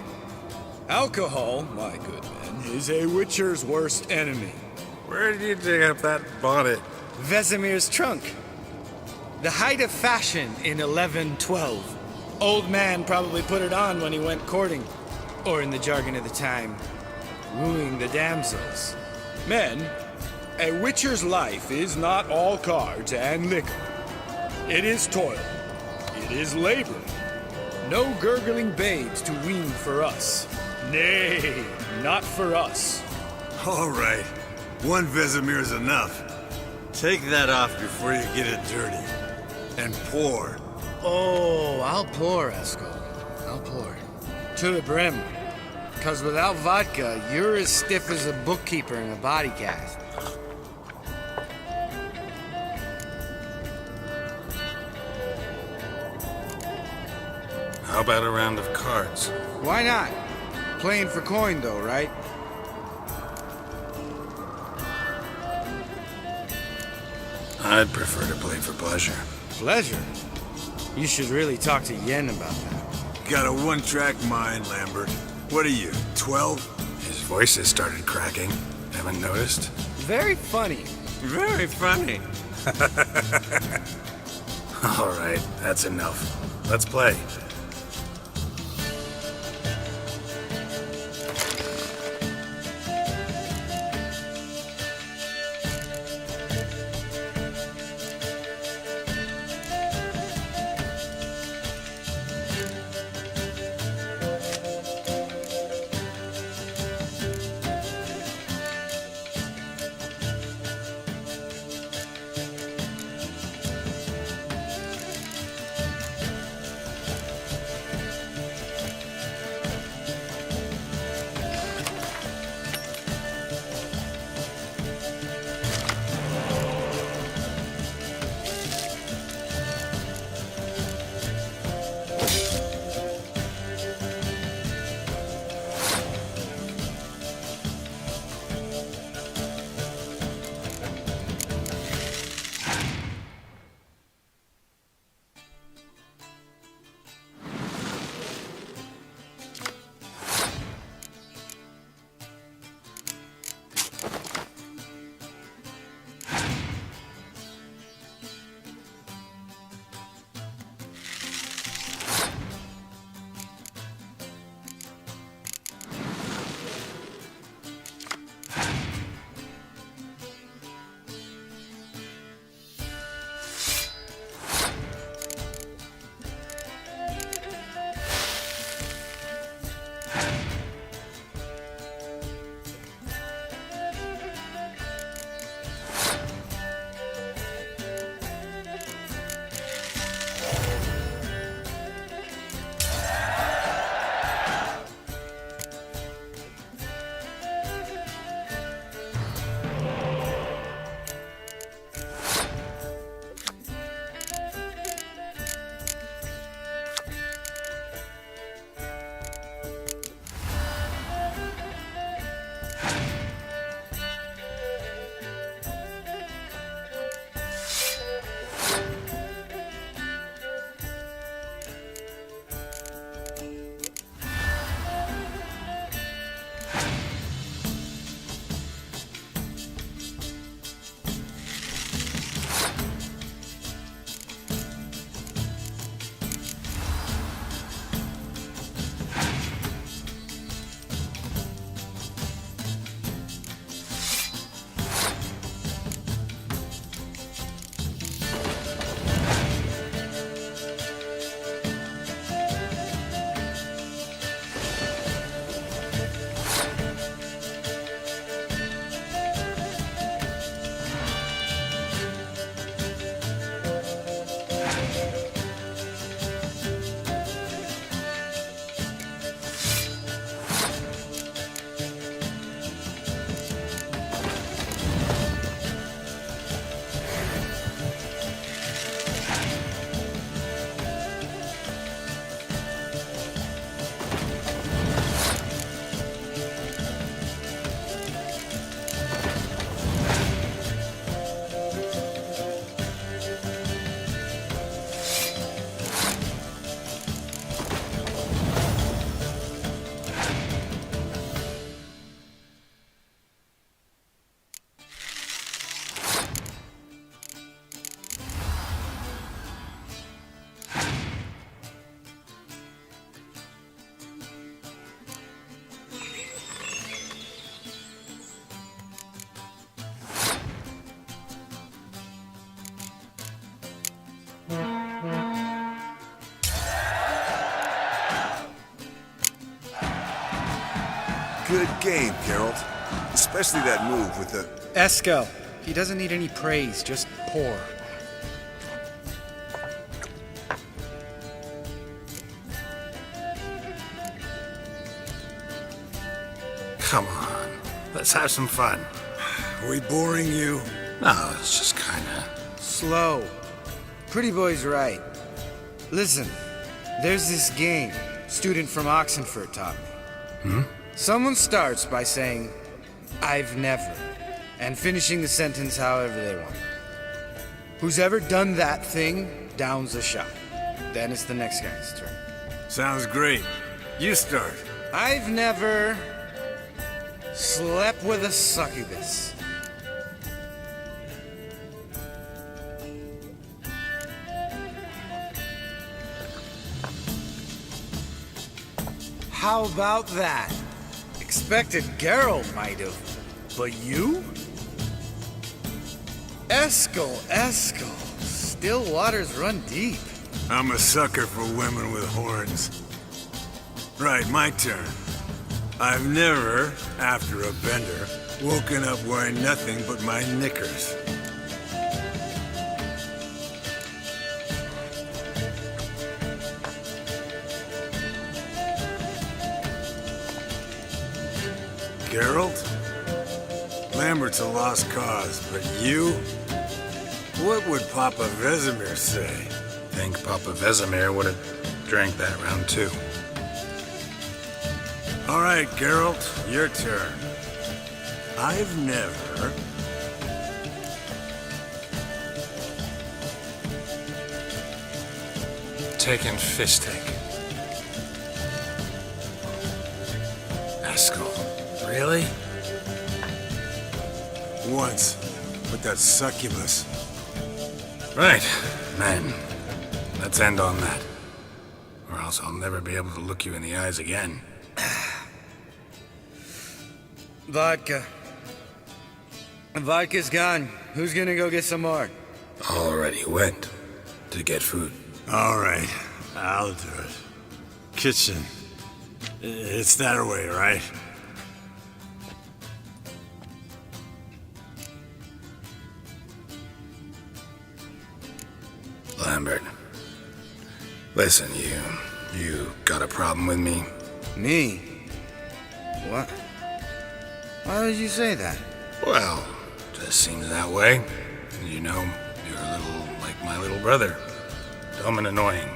Alcohol, my good men, is a witcher's worst enemy. Where did you dig up that bonnet? Vesemir's trunk. The height of fashion in 1112. Old man probably put it on when he went courting. Or in the jargon of the time, wooing the damsels. Men, a witcher's life is not all cards and liquor. It is toil. It is labor. No gurgling babes to wean for us. Nay, not for us. All right. One Vesemir's enough. Take that off before you get it dirty. And pour. Oh, I'll pour, Eskel. I'll pour. To the brim. Because without vodka, you're as stiff as a bookkeeper in a body cast. How about a round of cards? Why not? Playing for coin, though, right? I'd prefer to play for pleasure. Pleasure? You should really talk to Yen about that. Got a one-track mind, Lambert. What are you, 12? His voice has started cracking. Haven't noticed? Very funny. Very funny. All right, that's enough. Let's play. good game, Geralt. Especially that move with the... Eskel. He doesn't need any praise, just pour. Come on, let's have some fun. Are we boring you? No, it's just kinda... Slow. Pretty boy's right. Listen, there's this game student from Oxenfurt taught me. Someone starts by saying, "I've never," and finishing the sentence however they want. Who's ever done that thing downs a shot. Then it's the next guy's turn. Sounds great. You start. I've never slept with a succubus. How about that? Expected Geralt might have, but you? Eskel. Still waters run deep. I'm a sucker for women with horns. Right, my turn. I've never, after a bender, woken up wearing nothing but my knickers. Geralt? Lambert's a lost cause, but you? What would Papa Vesemir say? Think Papa Vesemir would have drank that round too. All right, Geralt, your turn. I've never... Taken Fistic. Eskel. Really? Once, with that succubus. Right, then. Let's end on that. Or else I'll never be able to look you in the eyes again. Vodka. Vodka's gone. Who's gonna go get some more? Already went to get food. All right, I'll do it. Kitchen. It's that way, right? Lambert. Listen, you got a problem with me? Me? What? Why did you say that? Well, just seems that way. You know, you're a little like my little brother. Dumb and annoying,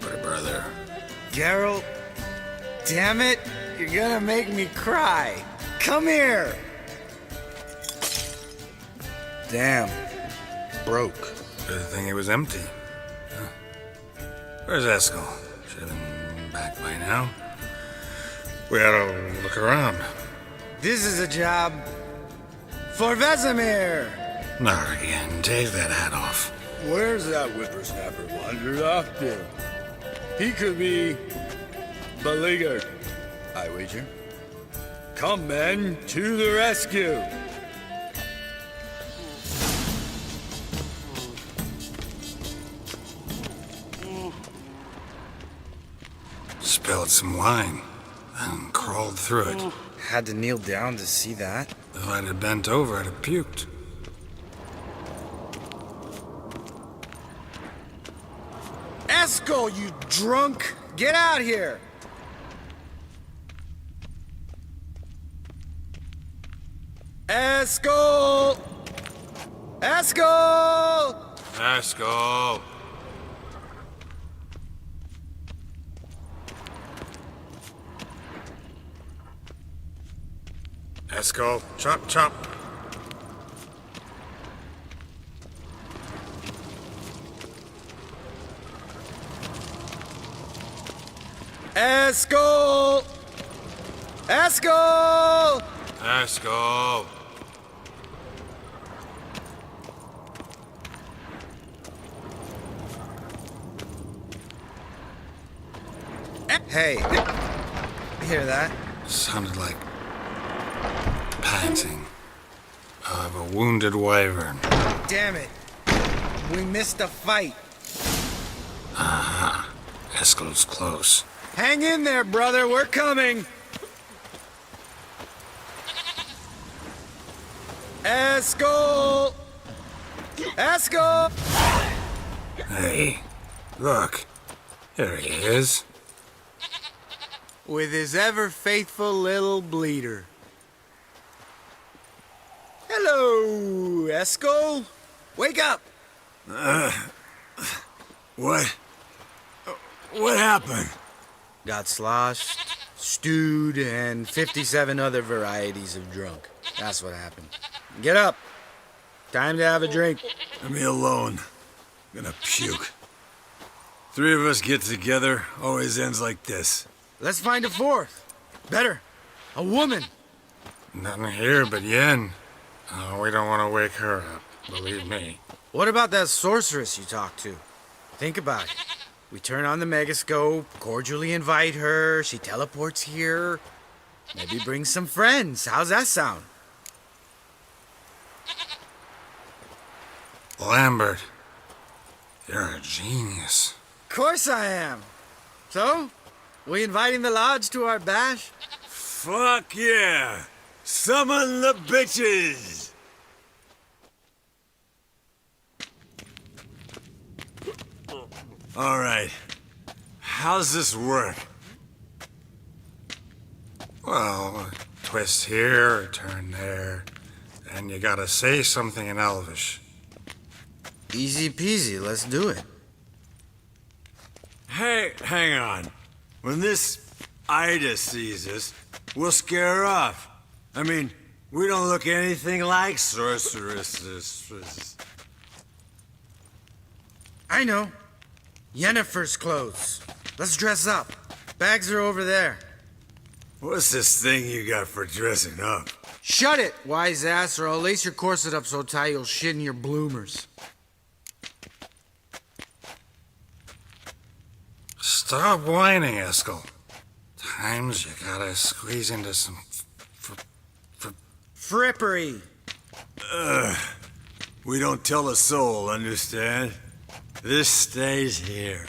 but a brother. Geralt, damn it, you're gonna make me cry. Come here. Damn, broke. Good thing it was empty. Huh. Where's Eskel? Should have been back by now. We oughta look around. This is a job for Vesemir. Not again. Take that hat off. Where's that whippersnapper wandered off to? He could be beleaguered, I wager. Come, men, to the rescue! Spilled some wine and crawled through it. Had to kneel down to see that. If I'd have bent over, I'd have puked. Eskel, you drunk! Get out here! Eskel! Eskel! Eskel! Eskel, chop, chop. Eskel! Eskel! Eskel! Hey, hear that? Sounded like panting of a wounded wyvern. Damn it. We missed a fight. Eskel's close. Hang in there, brother. We're coming. Eskel! Eskel! Hey, look. There he is. With his ever-faithful little bleeder. Hello, Eskel. Wake up! What? What happened? Got sloshed, stewed, and 57 other varieties of drunk. That's what happened. Get up. Time to have a drink. Leave me alone. I'm gonna puke. Three of us get together, always ends like this. Let's find a fourth. Better. A woman. Nothing here but Yen. Oh, we don't want to wake her up, believe me. What about that sorceress you talked to? Think about it. We turn on the megascope, cordially invite her, she teleports here. Maybe bring some friends. How's that sound? Lambert, you're a genius. Of course I am. So, we inviting the lodge to our bash? Fuck yeah! Summon the bitches! All right. How's this work? Well, twist here, turn there, and you gotta say something in Elvish. Easy peasy, let's do it. Hey, hang on. When this Ida sees us, we'll scare her off. I mean, we don't look anything like sorceresses. I know. Yennefer's clothes. Let's dress up. Bags are over there. What's this thing you got for dressing up? Shut it, wise ass, or I'll lace your corset up so tight you'll shit in your bloomers. Stop whining, Eskel. Times you gotta squeeze into some frippery. We don't tell a soul, understand? This stays here.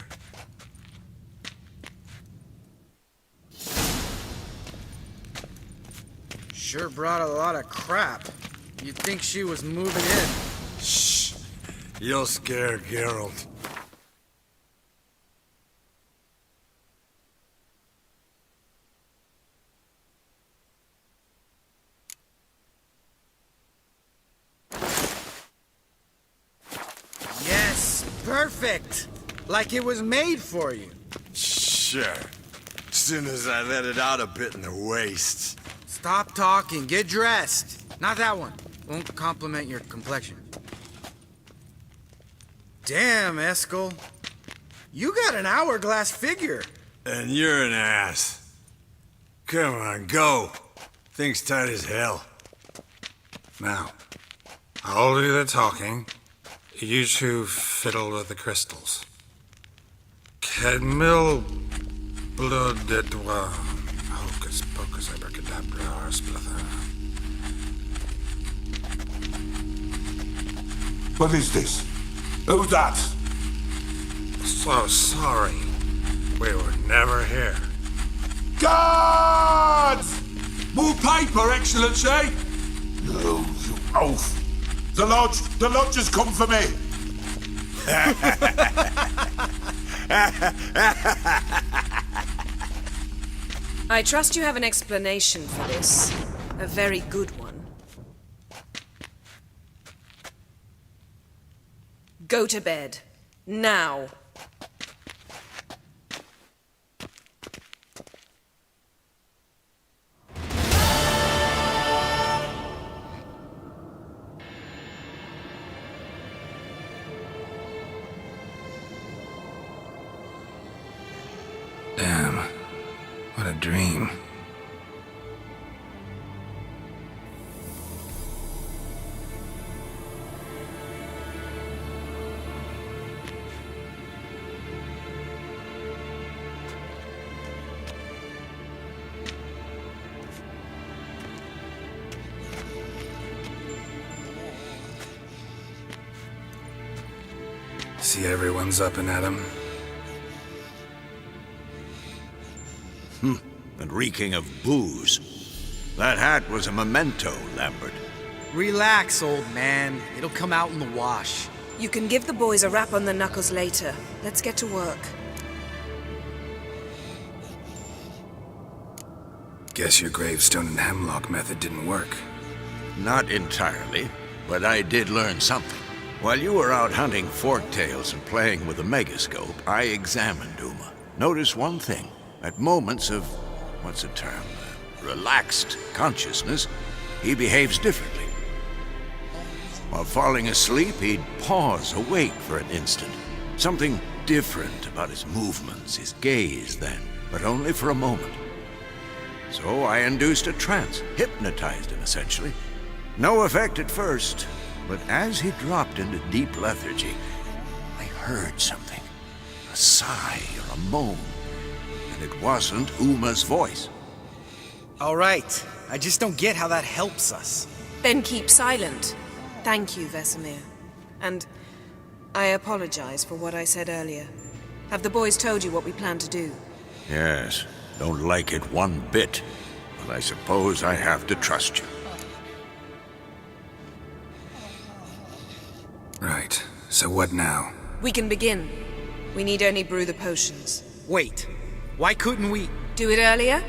Sure brought a lot of crap. You'd think she was moving in. Shh. You'll scare Geralt. Yes, perfect. Like it was made for you. Sure. As soon as I let it out a bit in the waist. Stop talking, get dressed. Not that one. Won't compliment your complexion. Damn, Eskel. You got an hourglass figure. And you're an ass. Come on, go. Thing's tight as hell. Now, I'll do the talking. You two fiddle with the crystals. Kedmil blood de doigt. Hocus pocus abracadabra splather. What is this? Who's that? So sorry. We were never here. Guards! More paper, Excellency! No, you oaf. The lodge has come for me. I trust you have an explanation for this. A very good one. Go to bed. Now. Damn. What a dream. See everyone's up and at 'em. And reeking of booze. That hat was a memento, Lambert. Relax, old man. It'll come out in the wash. You can give the boys a rap on the knuckles later. Let's get to work. Guess your gravestone and hemlock method didn't work. Not entirely, but I did learn something. While you were out hunting forktails and playing with the megascope, I examined Uma. Notice one thing. At moments of, what's the term, relaxed consciousness, he behaves differently. While falling asleep, he'd pause, awake for an instant. Something different about his movements, his gaze then, but only for a moment. So I induced a trance, hypnotized him essentially. No effect at first, but as he dropped into deep lethargy, I heard something. A sigh or a moan. And it wasn't Uma's voice. All right. I just don't get how that helps us. Then keep silent. Thank you, Vesemir. And I apologize for what I said earlier. Have the boys told you what we plan to do? Yes, don't like it one bit. But I suppose I have to trust you. Right. So what now? We can begin. We need only brew the potions. Wait. Why couldn't we... Do it earlier?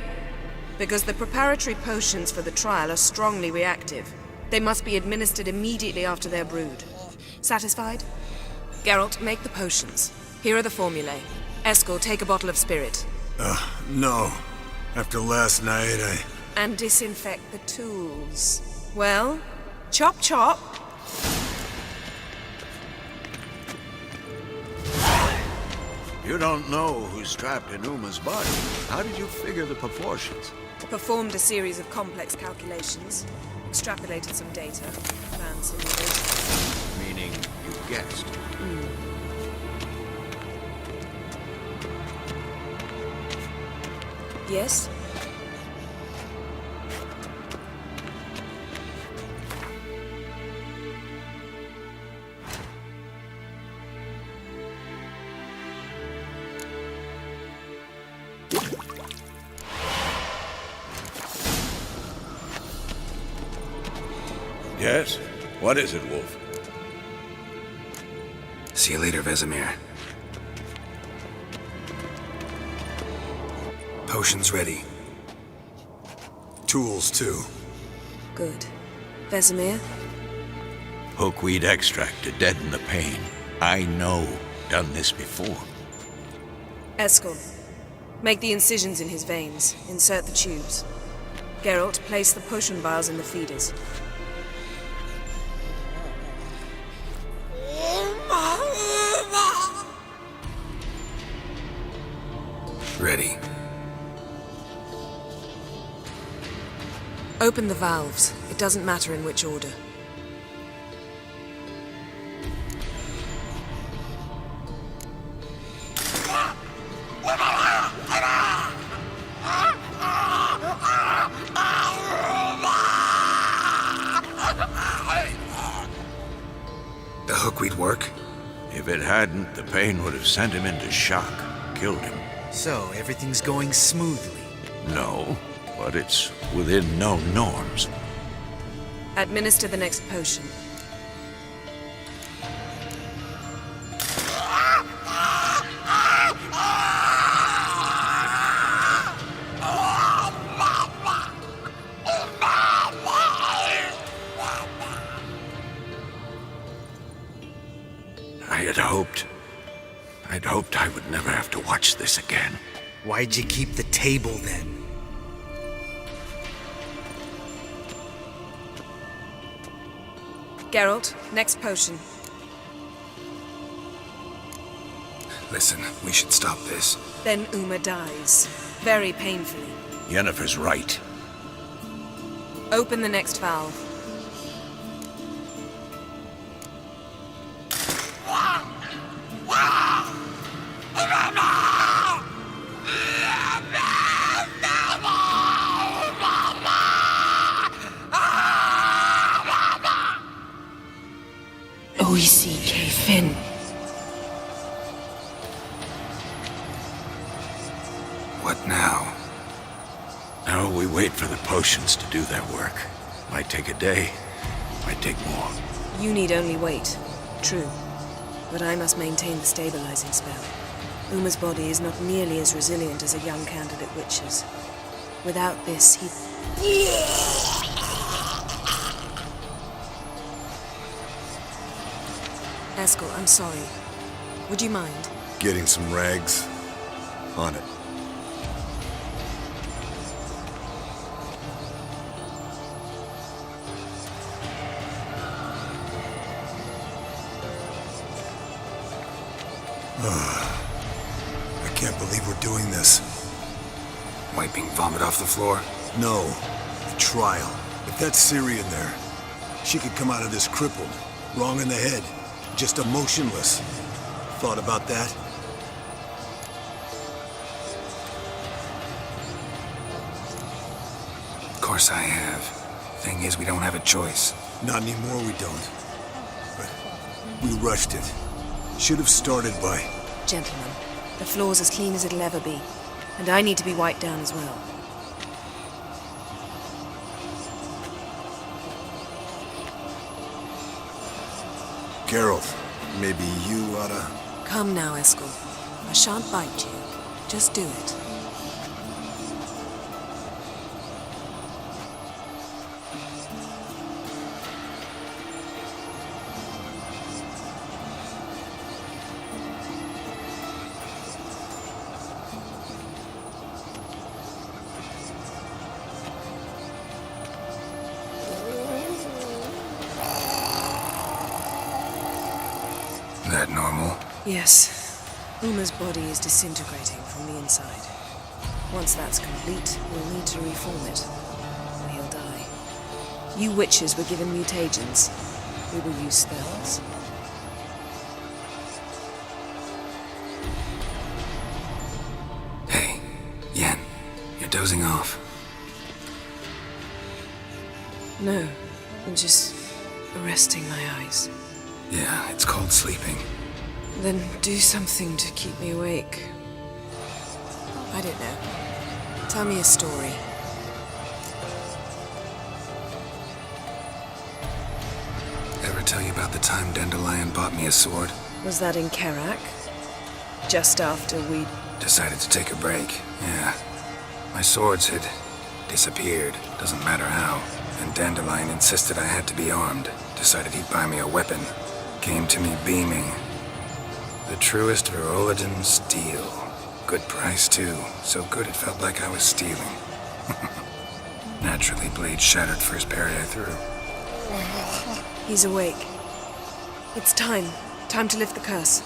Because the preparatory potions for the trial are strongly reactive. They must be administered immediately after they're brewed. Satisfied? Geralt, make the potions. Here are the formulae. Eskel, take a bottle of spirit. No. After last night, And disinfect the tools. Well, chop chop. You don't know who's trapped in Uma's body. How did you figure the proportions? Performed a series of complex calculations. Extrapolated some data. Ran simulations. Meaning you guessed. Yes? Yes? What is it, Wolf? See you later, Vesemir. Potions ready. tools too. Good. Vesemir? Hookweed extract to deaden the pain. I know. Done this before. Eskel, make the incisions in his veins. Insert the tubes. Geralt, place the potion vials in the feeders. Ready. Open the valves. It doesn't matter in which order. The hookweed work? If it hadn't, the pain would have sent him into shock, killed him. So, everything's going smoothly. No, but it's within known norms. Administer the next potion. I'd hoped I would never have to watch this again. Why'd you keep the table then? Geralt, next potion. Listen, we should stop this. Then Uma dies. Very painfully. Yennefer's right. Open the next valve. O-E-C-K Finn. What now? Now we wait for the potions to do their work. Might take a day, Might take more. You need only wait. True. But I must maintain the stabilizing spell. Uma's body is not nearly as resilient as a young candidate witch's. Without this, he... Eskel, I'm sorry. Would you mind? Getting some rags. On it. I can't believe we're doing this. Wiping vomit off the floor? No. The trial. If that's Ciri in there, she could come out of this crippled, wrong in the head, just emotionless. Thought about that? Of course I have. Thing is, we don't have a choice. Not anymore, we don't. But we rushed it. Should have started by... Gentlemen, the floor's as clean as it'll ever be. And I need to be wiped down as well. Geralt, maybe you oughta... Come now, Eskel. I shan't bite you. Just do it. That normal? Yes. Uma's body is disintegrating from the inside. Once that's complete, we'll need to reform it, or he'll die. You witches were given mutagens. We will use spells. Hey, Yen, you're dozing off. No, I'm just resting my eyes. Yeah, it's called sleeping. Then do something to keep me awake. I don't know. Tell me a story. Ever tell you about the time Dandelion bought me a sword? Was that in Karak? Just after we... Decided to take a break, yeah. My swords had disappeared, doesn't matter how. And Dandelion insisted I had to be armed. Decided he'd buy me a weapon. Came to me beaming. The truest Virolidin steel. Good price, too. So good it felt like I was stealing. Naturally, blade shattered first parry I threw. He's awake. It's time. Time to lift the curse.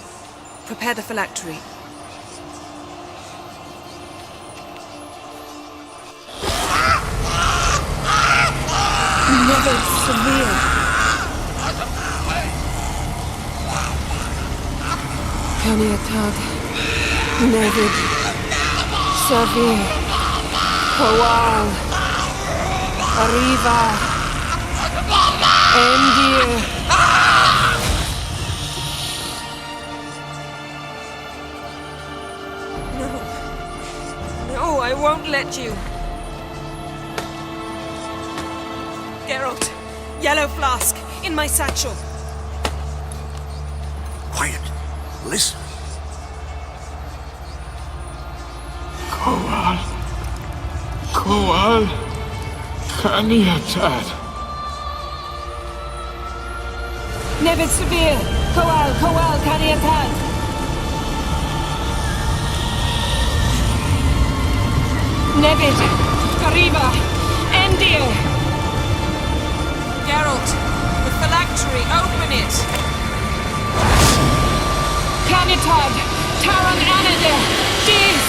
Prepare the phylactery. Never severe. Kaniatag, Nevid, Savi, Kowal, Arriva, Endir. No, I won't let you. Geralt, yellow flask, in my satchel. Quiet. Listen. Kowal, Kaniatad. Nevid Severe, Kowal, Kaniatad. Nevid, Arriva, Endir. Geralt, the phylactery, open it. Kaniatad, Taran Anadir, Dis.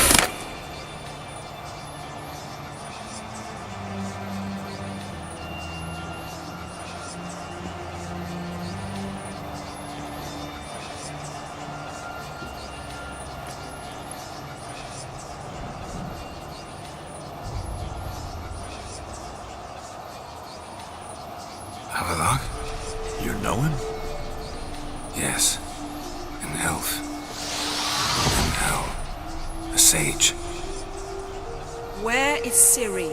Havelock? You know him? Yes. An elf. And now, a sage. Where is Ciri?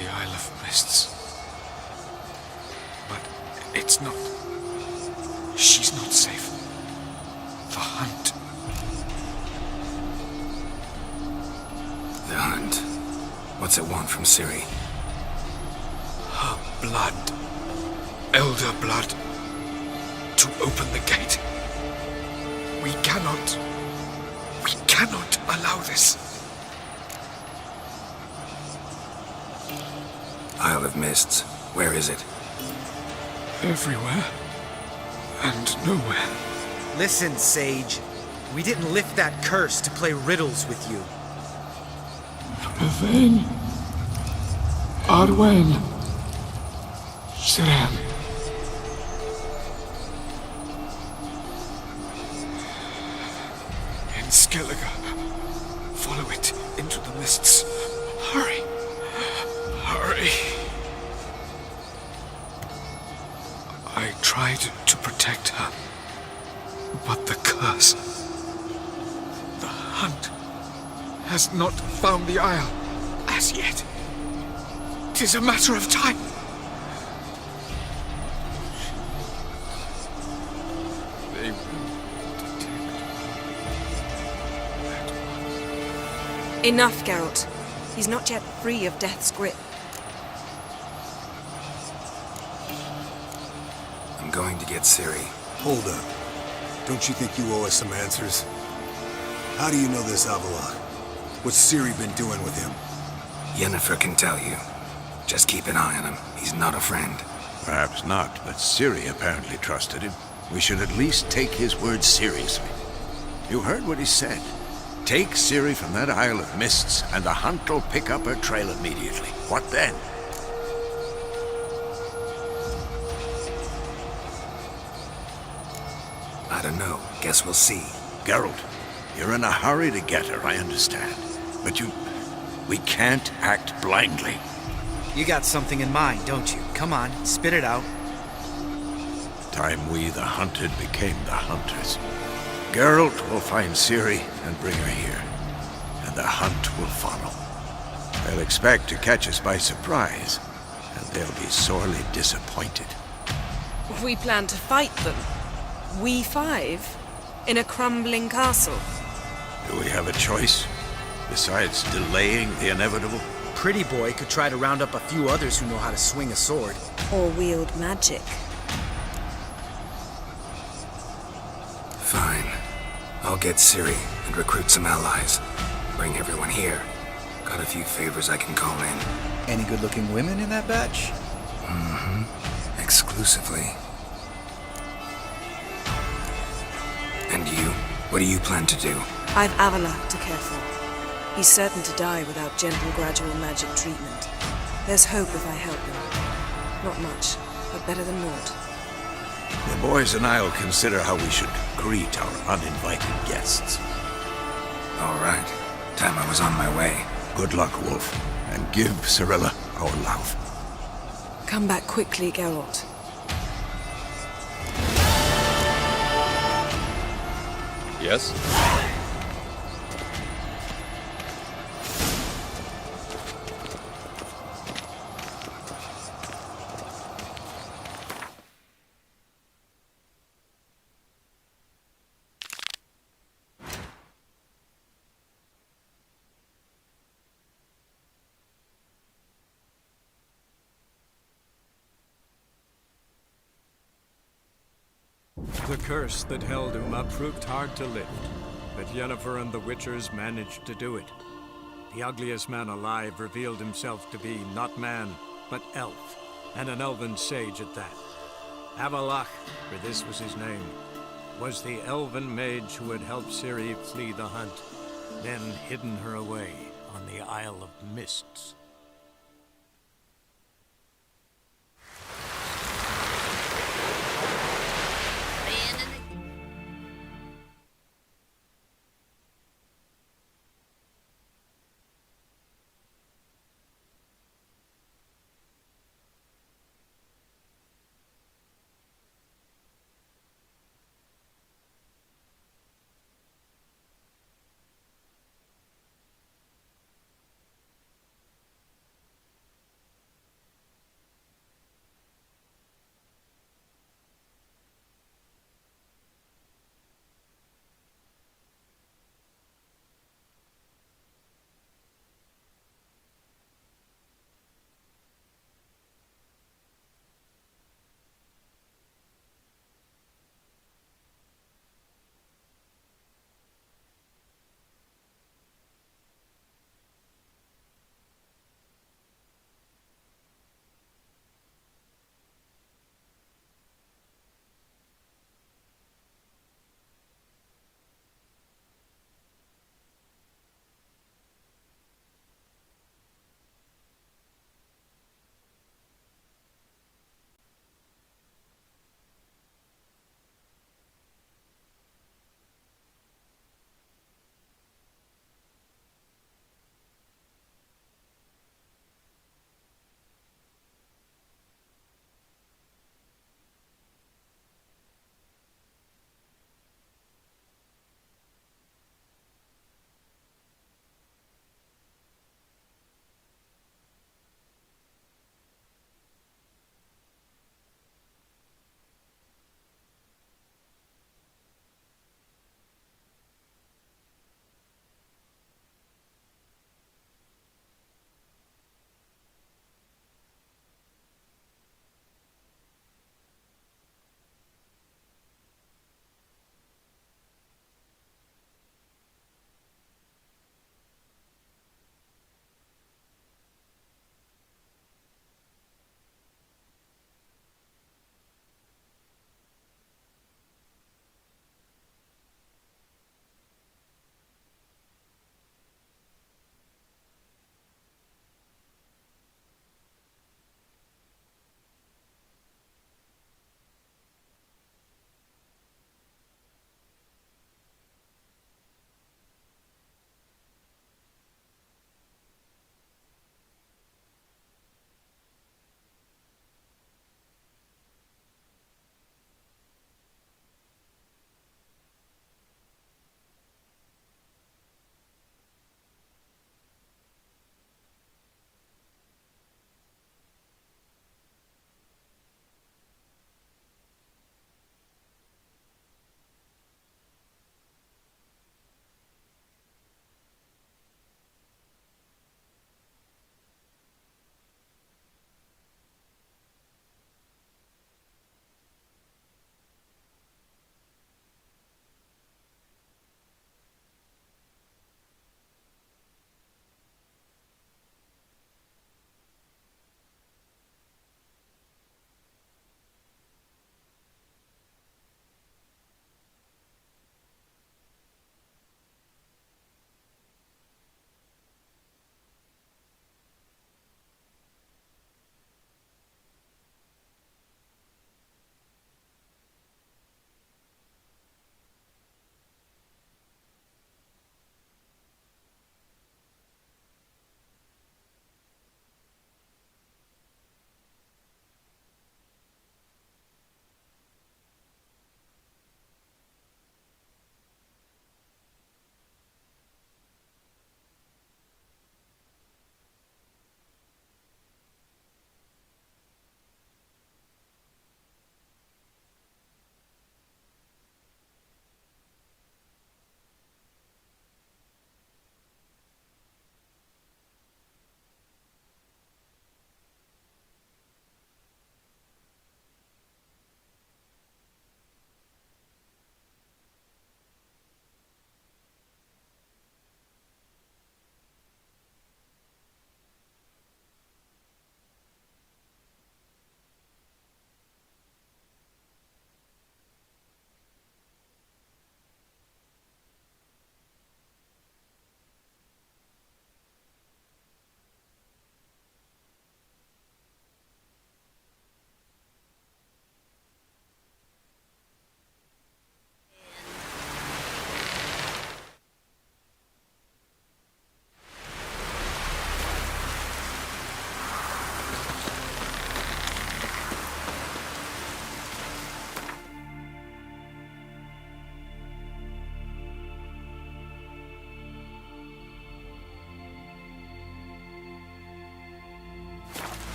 the Isle of Mists. But it's not... She's not safe. The hunt. The hunt? What's it want from Ciri? Her blood. Elder blood. To open the gate. We cannot allow this. Isle of Mists. Where is it? Everywhere. And nowhere. Listen, Sage. We didn't lift that curse to play riddles with you. Yvain. Arwen. Siran. In Skellige. Follow it into the mists. Hurry. Hurry. I tried to protect her, but the curse, the hunt, has not found the Isle as yet. 'Tis a matter of time. They will detect that one. Enough, Geralt. He's not yet free of death's grip. I'm going to get Ciri. Hold up. Don't you think you owe us some answers? How do you know this Avallac'h? What's Ciri been doing with him? Yennefer can tell you. Just keep an eye on him. He's not a friend. Perhaps not, but Ciri apparently trusted him. We should at least take his words seriously. You heard what he said. Take Ciri from that Isle of Mists, and the hunt will pick up her trail immediately. What then? I don't know. Guess we'll see. Geralt, you're in a hurry to get her, I understand. But we can't act blindly. You got something in mind, don't you? Come on, spit it out. Time we, the hunted, became the hunters. Geralt will find Ciri and bring her here, and the hunt will follow. They'll expect to catch us by surprise, and they'll be sorely disappointed. We plan to fight them. We five? In a crumbling castle? Do we have a choice? Besides delaying the inevitable? Pretty Boy could try to round up a few others who know how to swing a sword. Or wield magic. Fine. I'll get Ciri and recruit some allies. Bring everyone here. Got a few favors I can call in. Any good-looking women in that batch? Mm-hmm. Exclusively. And you? What do you plan to do? I've Avallac'h to care for. He's certain to die without gentle, gradual magic treatment. There's hope if I help him. Not much, but better than naught. The boys and I'll consider how we should greet our uninvited guests. All right. Time I was on my way. Good luck, Wolf, and give Cirilla our love. Come back quickly, Geralt. Yes? The curse that held Uma proved hard to lift, but Yennefer and the Witchers managed to do it. The ugliest man alive revealed himself to be not man, but elf, and an elven sage at that. Avallac'h, for this was his name, was the elven mage who had helped Ciri flee the hunt, then hidden her away on the Isle of Mists.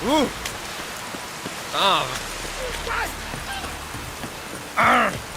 Ooh. Ah. Arr.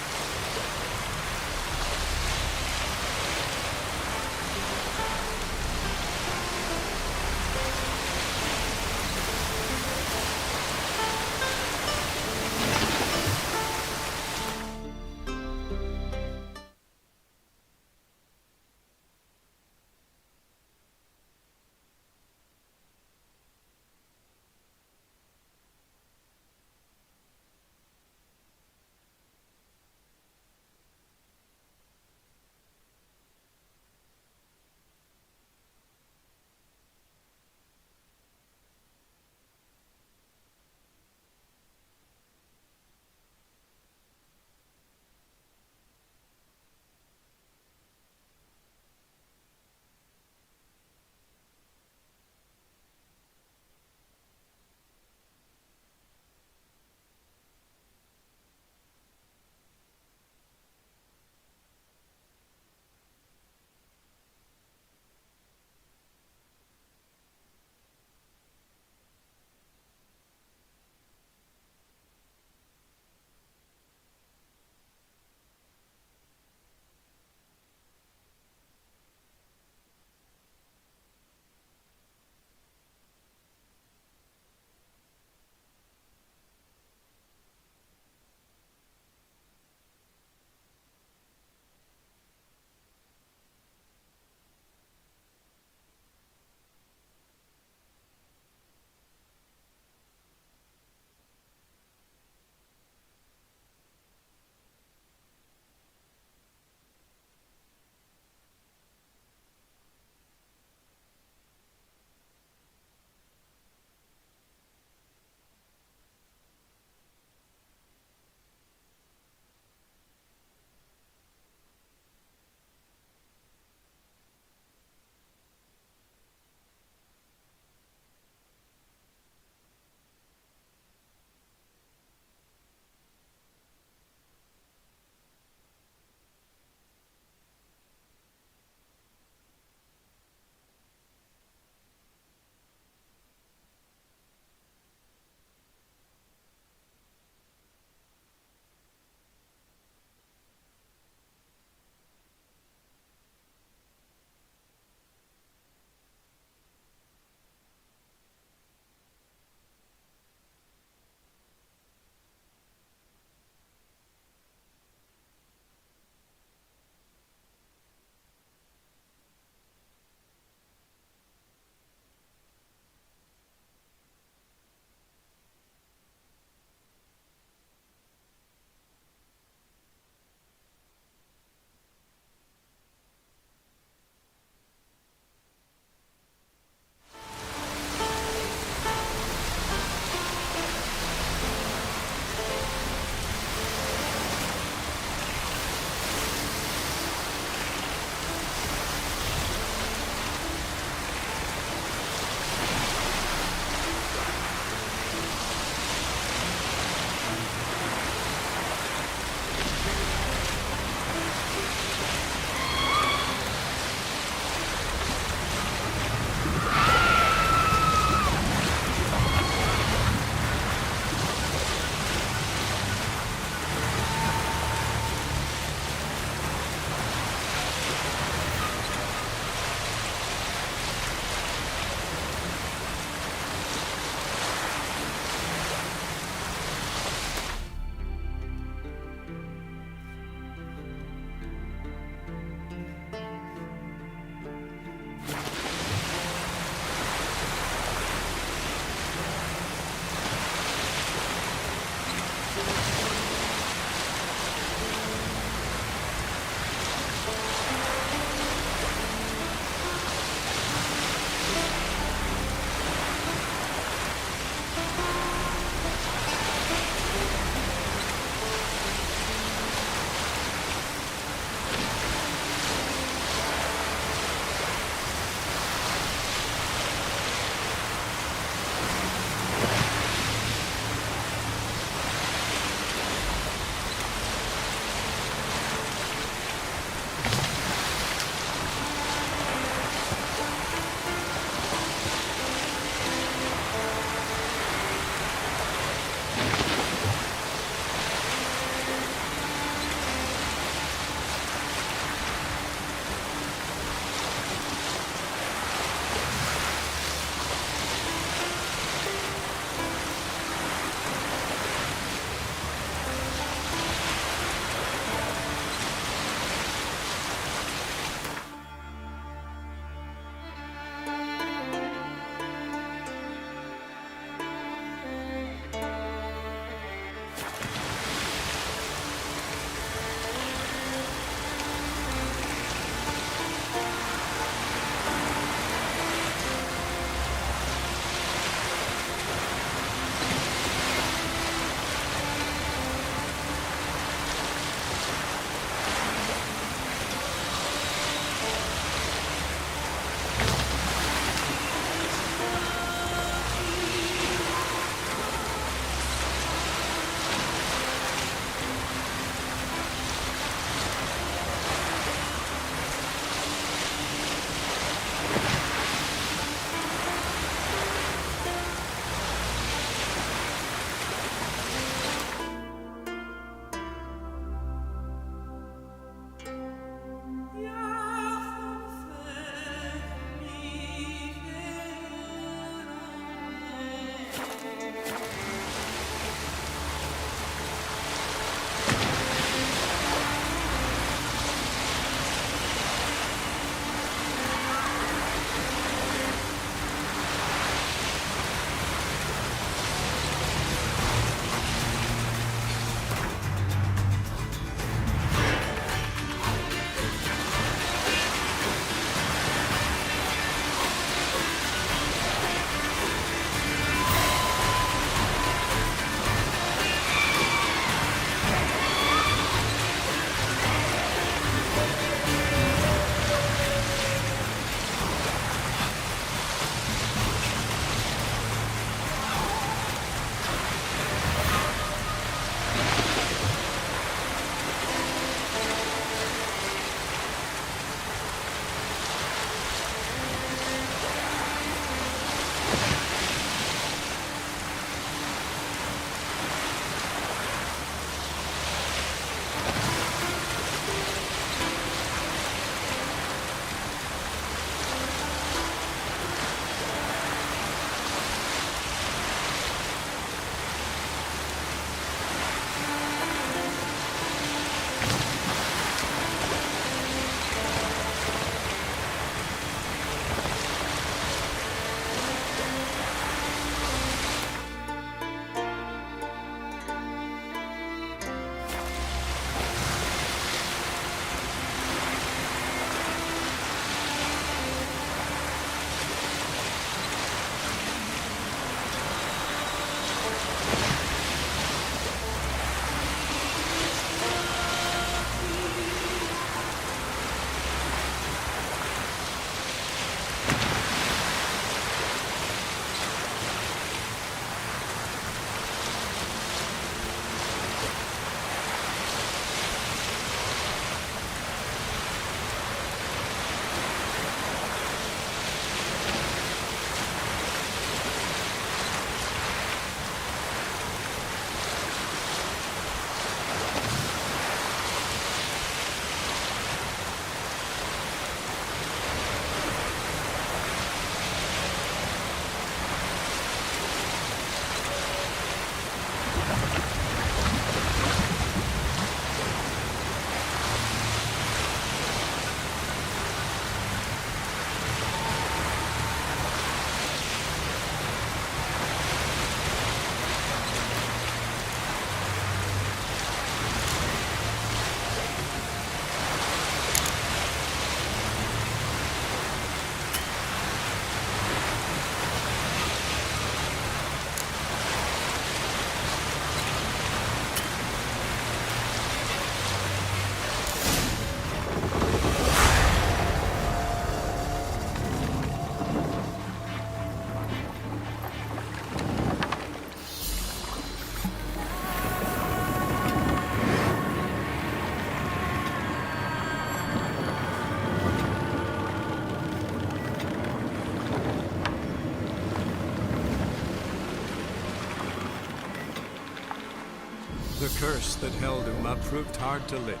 The curse that held Uma proved hard to lift,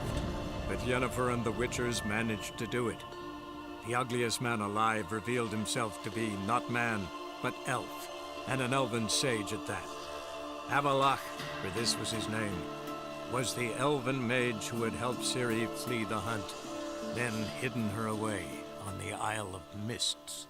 but Yennefer and the Witchers managed to do it. The ugliest man alive revealed himself to be not man, but elf, and an elven sage at that. Avallac'h, for this was his name, was the elven mage who had helped Ciri flee the hunt, then hidden her away on the Isle of Mists.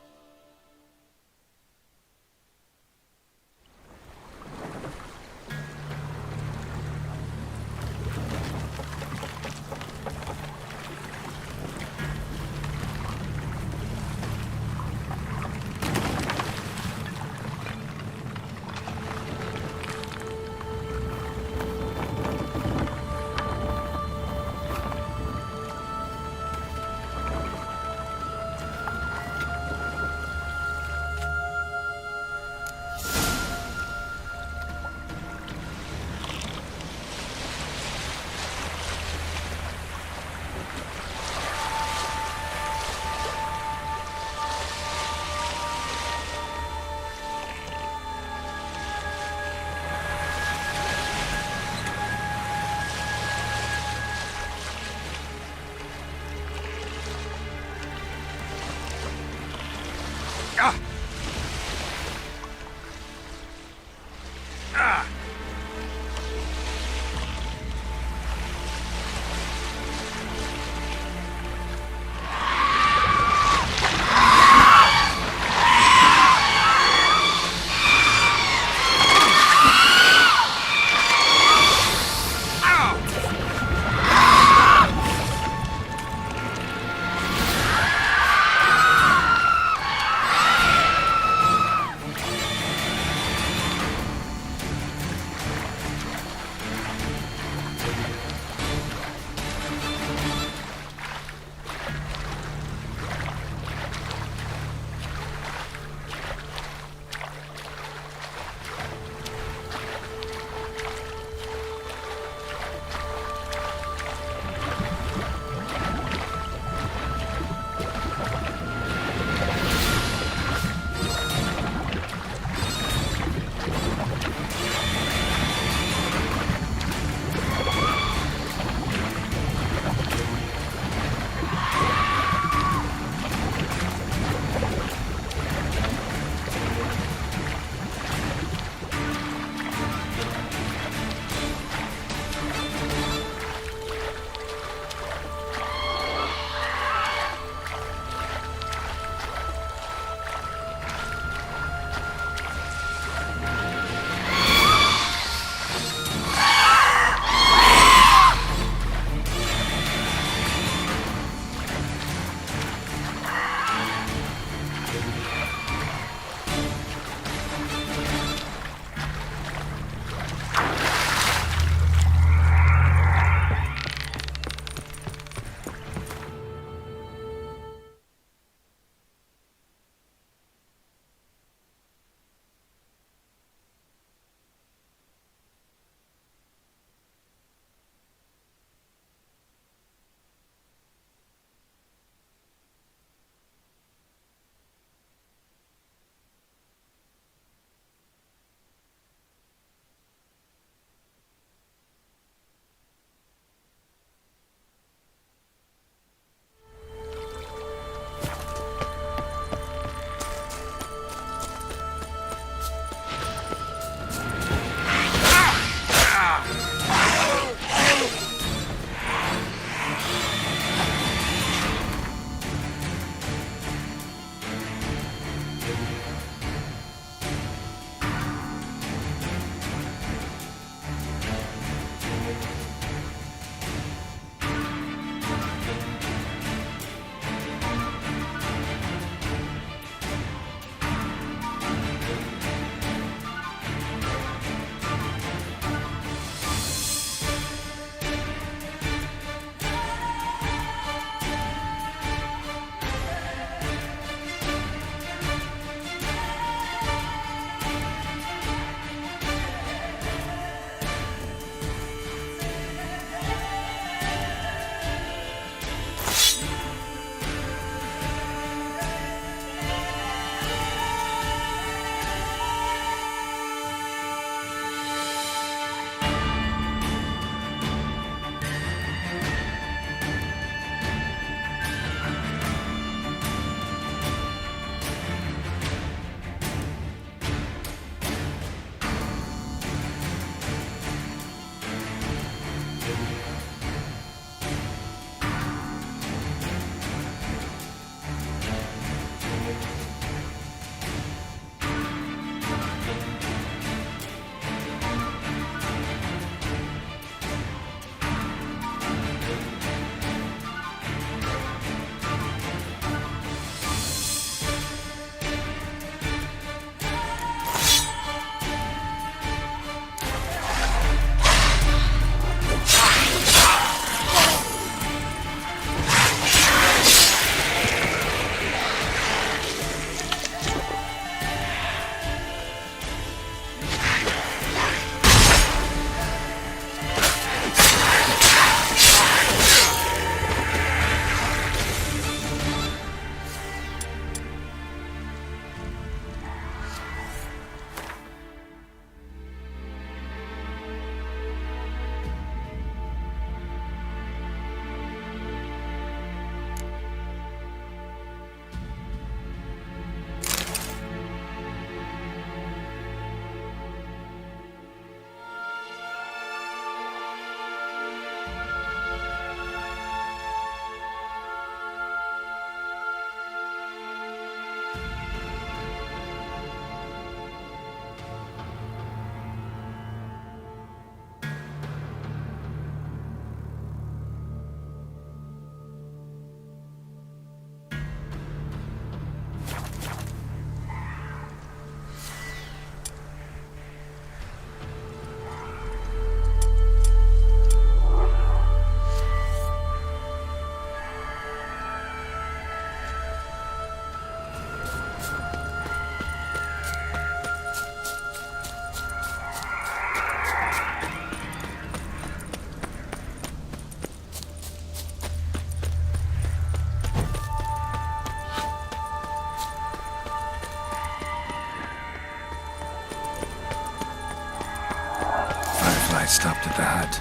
stopped at the hut.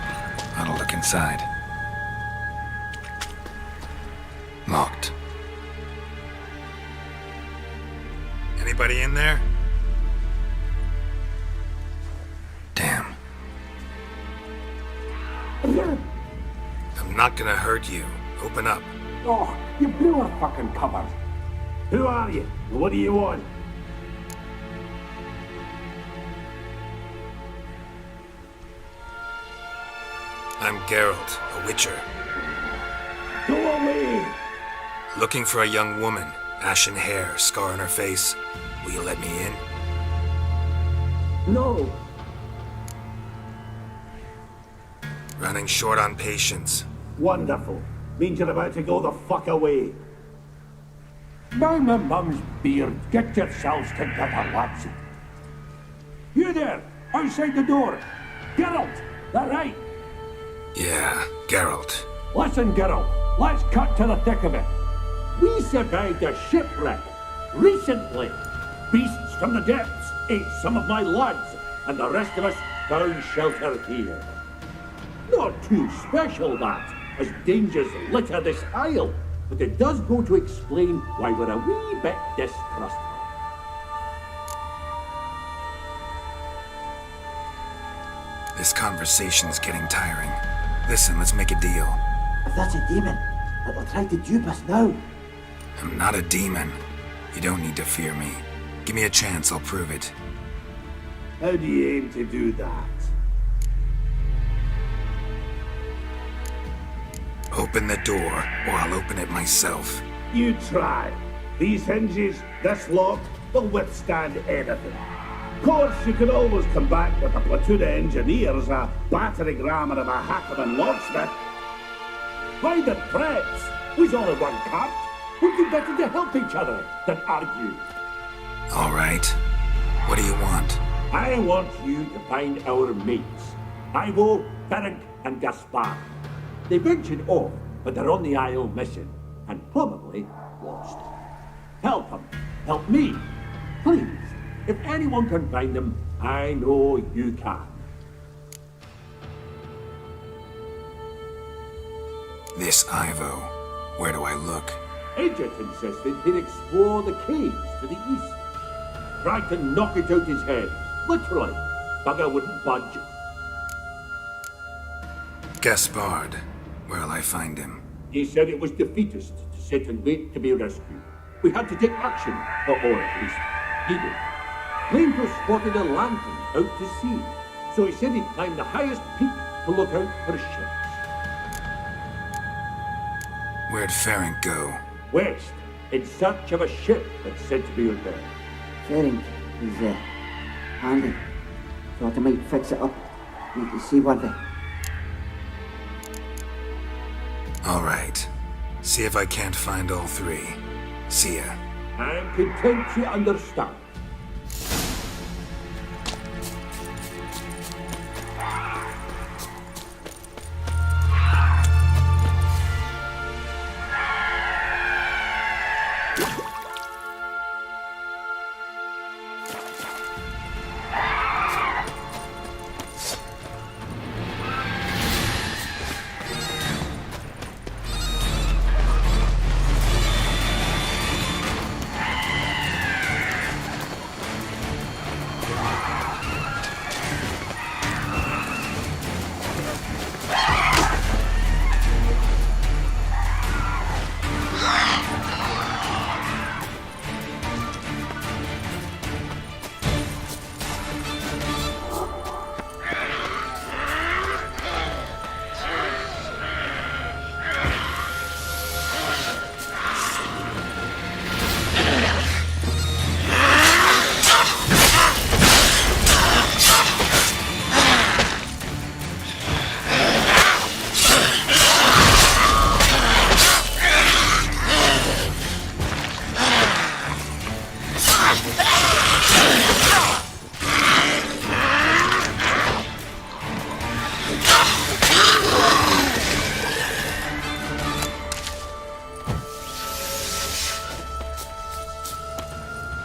Ought to look inside. Locked. Anybody in there? Damn. I'm not gonna hurt you. Open up. Oh, you blew our fucking cover. Who are you? What do you want? I'm Geralt, a witcher. Go away! Looking for a young woman. Ashen hair, scar on her face. Will you let me in? No. Running short on patience. Wonderful. Means you're about to go the fuck away. By my mum's beard, get yourselves together, lads. You there, outside the door. Geralt, that right? Yeah, Geralt. Listen, Geralt, let's cut to the thick of it. We survived a shipwreck recently. Beasts from the depths ate some of my lads, and the rest of us found shelter here. Not too special, that, as dangers litter this isle, but it does go to explain why we're a wee bit distrustful. This conversation's getting tiring. Listen, let's make a deal. If that's a demon, it'll try to dupe us now. I'm not a demon. You don't need to fear me. Give me a chance, I'll prove it. How do you aim to do that? Open the door, or I'll open it myself. You try. These hinges, this lock, will withstand anything. Of course, you can always come back with a platoon of engineers, a battering ram and a Hackerman locksmith. Why the threats? We's all in one camp. We'd do better to help each other than argue. All right. What do you want? I want you to find our mates. Ivo, Ferenc, and Gaspar. They ventured off, but they're on the Isle mission, and probably lost. Help them. Help me. Please. If anyone can find them, I know you can. This Ivo. Where do I look? Agent insisted he'd explore the caves to the east. Tried to knock it out his head. Literally. Bugger wouldn't budge. Gaspard. Where'll I find him? He said it was defeatist to sit and wait to be rescued. We had to take action, or at least he did. Plaintiff spotted a lantern out to sea, so he said he'd climb the highest peak to look out for ships. Where'd Ferenc go? West, in search of a ship that's said to be out there. Ferenc is handy. Thought I might fix it up. Need to see one thing. All right. See if I can't find all three. See ya. I'm content you understand.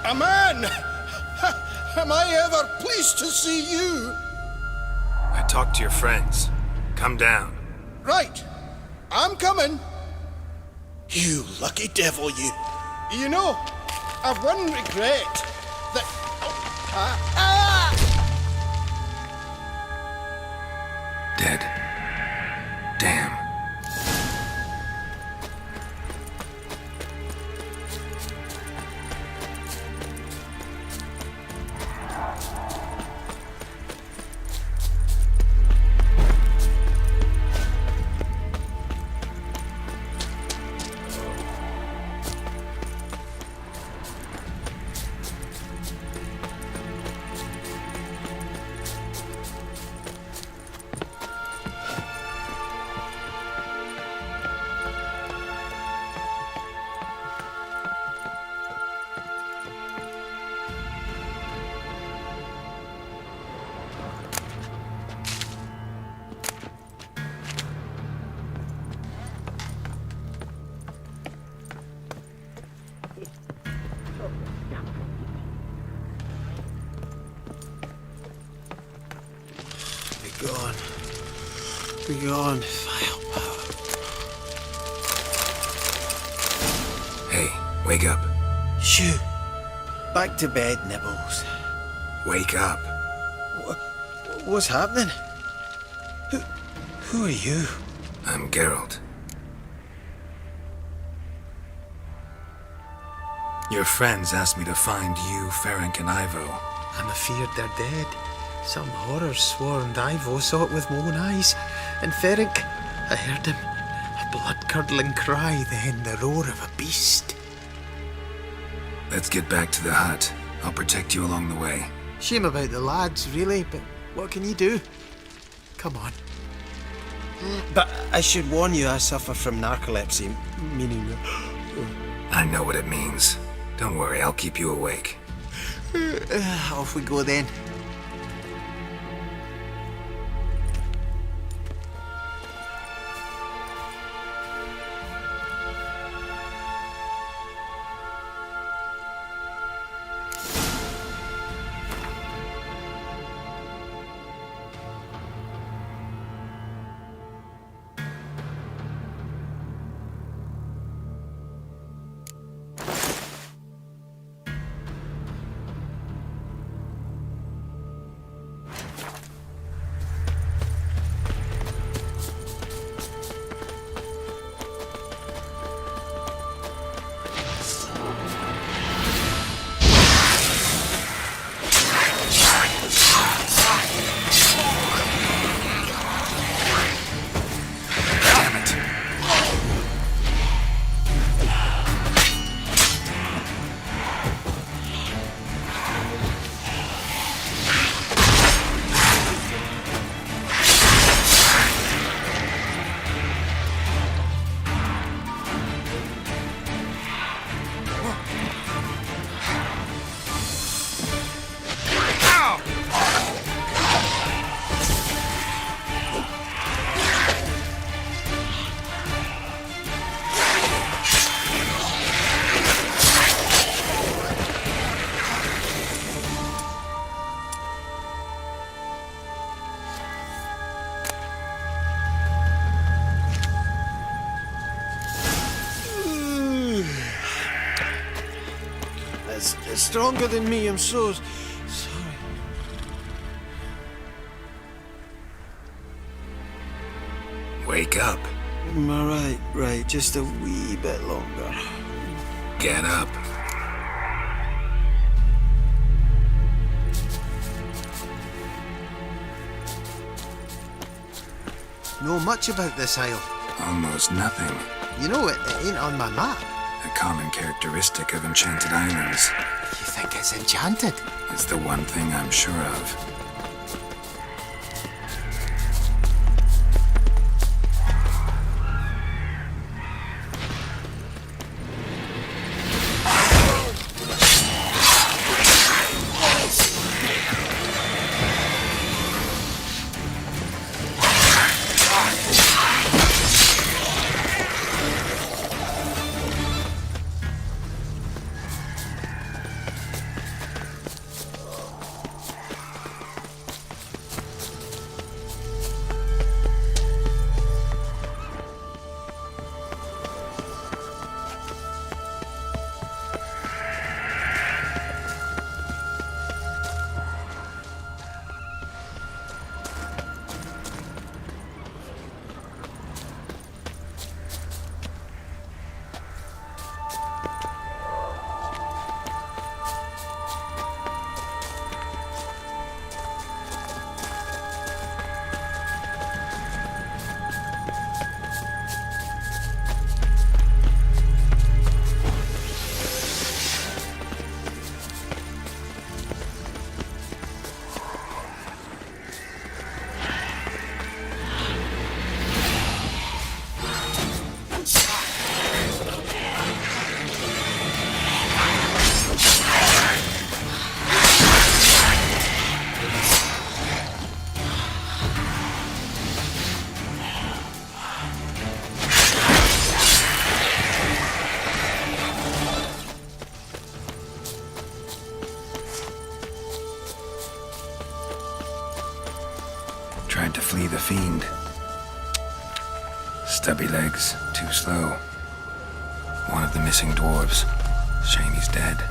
A man! Am I ever pleased to see you? I Talk to your friends. Come down. Right. I'm coming. You lucky devil, you. You know, I've one regret. That... Dead. Damn. Be gone, vile power. Hey, wake up. Shoo! Back to bed, Nibbles. Wake up. What's happening? Who are you? I'm Geralt. Your friends asked me to find you, Ferenc, and Ivo. I'm afeard they're dead. Some horror swarmed Ivo, saw it with my own eyes. And Ferenc, I heard him. A blood-curdling cry, then the roar of a beast. Let's get back to the hut. I'll protect you along the way. Shame about the lads, really, but what can you do? Come on. But I should warn you, I suffer from narcolepsy, meaning... I know what it means. Don't worry, I'll keep you awake. Off we go then. It's stronger than me, I'm so sorry. Wake up. Right, just a wee bit longer. Get up. Know much about this isle? Almost nothing. You know, it ain't on my map. A common characteristic of enchanted islands. You think it's enchanted? It's the one thing I'm sure of. Stubby legs, too slow. One of the missing dwarves. Shame he's dead.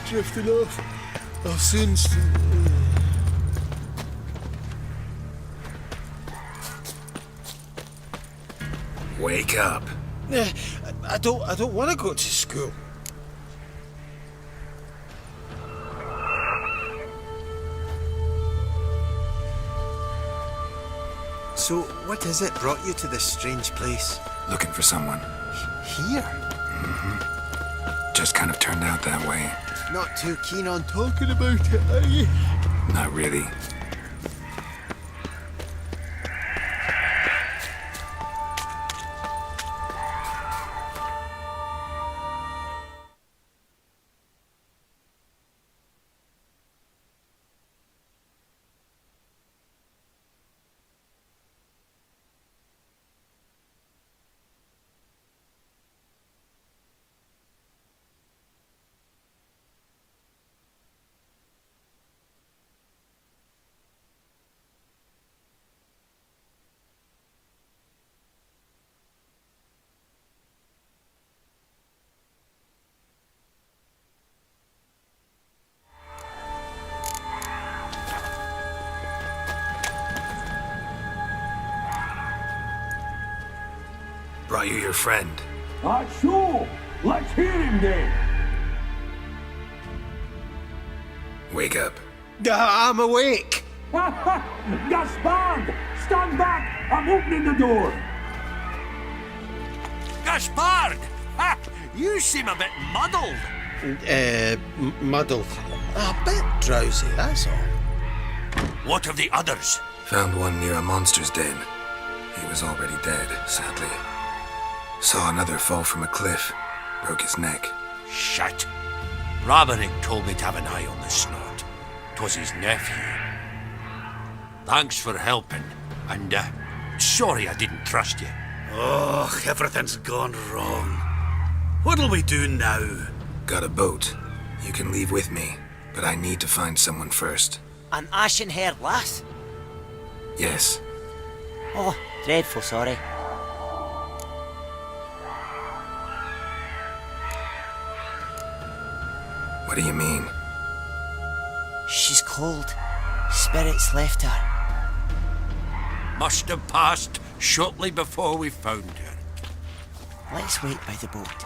Drifting off. I'll soon. Wake up. I don't want to go to school. So, what is it brought you to this strange place? Looking for someone. Here? Just kind of turned out that way. Not too keen on talking about it, are you? Not really. Brought you your friend. Sure. Let's hear him then. Wake up. I'm awake. Gaspard! Stand back! I'm opening the door. Gaspard! Ha! You seem a bit muddled. Muddled. A bit drowsy, that's all. What of the others? Found one near a monster's den. He was already dead, sadly. Saw another fall from a cliff. Broke his neck. Shit. Roderick told me to have an eye on the snot. 'Twas his nephew. Thanks for helping. And, sorry I didn't trust you. Oh, everything's gone wrong. What'll we do now? Got a boat. You can leave with me, but I need to find someone first. An ashen-haired lass? Yes. Oh, dreadful sorry. What do you mean? She's cold. Spirits left her. Must have passed shortly before we found her. Let's wait by the boat.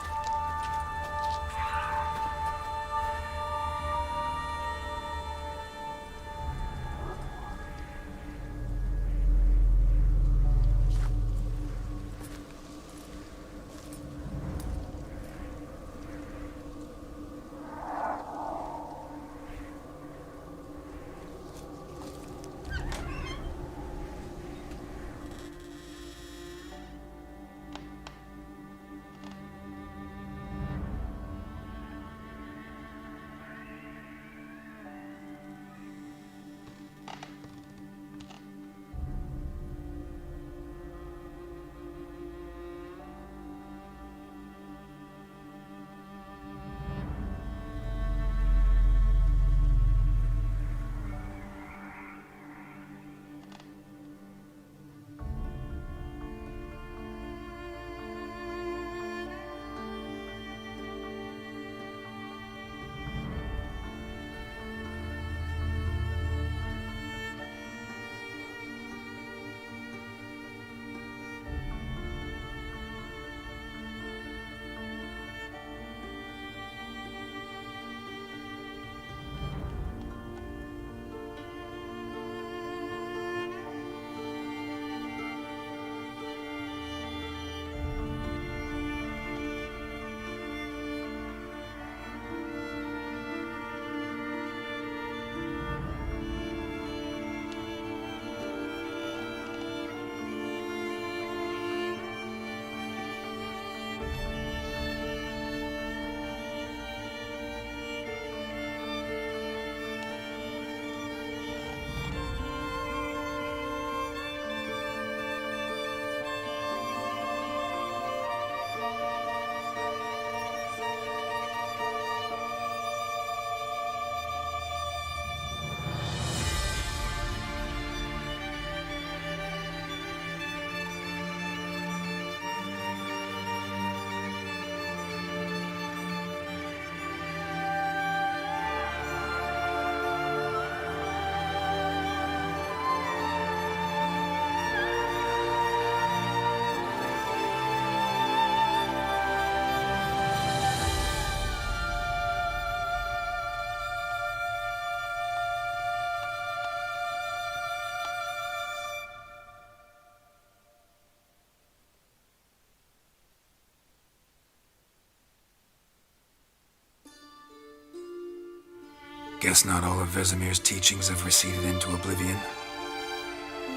Guess not all of Vesemir's teachings have receded into oblivion.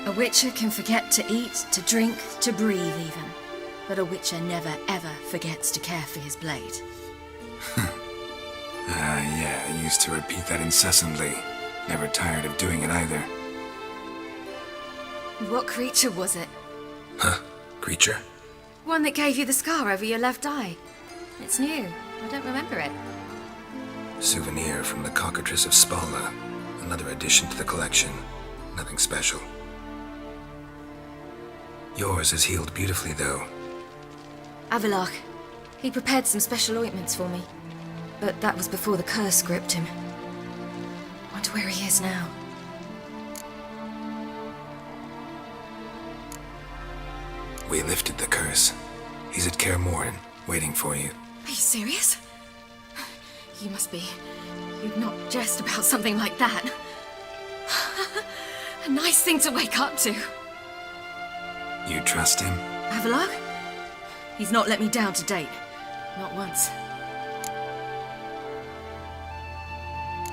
A witcher can forget to eat, to drink, to breathe even. But a witcher never ever forgets to care for his blade. Yeah, I used to repeat that incessantly. Never tired of doing it either. What creature was it? Huh? Creature? One that gave you the scar over your left eye. It's new. I don't remember it. Souvenir from the Cockatrice of Spala. Another addition to the collection. Nothing special. Yours is healed beautifully, though. Avallac'h. He prepared some special ointments for me. But that was before the curse gripped him. Wonder where he is now. We lifted the curse. He's at Kaer Morhen, waiting for you. Are you serious? You must be. You'd not jest about something like that. A nice thing to wake up to. You trust him? Avallac'h? He's not let me down to date. Not once.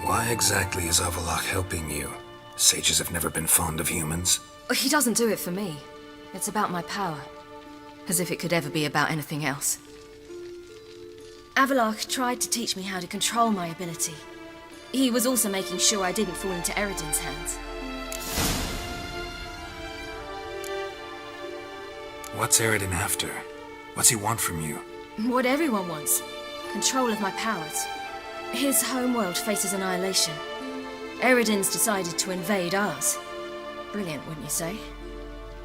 Why exactly is Avallac'h helping you? Sages have never been fond of humans. He doesn't do it for me. It's about my power. As if it could ever be about anything else. Avallac'h tried to teach me how to control my ability. He was also making sure I didn't fall into Eredin's hands. What's Eredin after? What's he want from you? What everyone wants. Control of my powers. His homeworld faces annihilation. Eredin's decided to invade ours. Brilliant, wouldn't you say?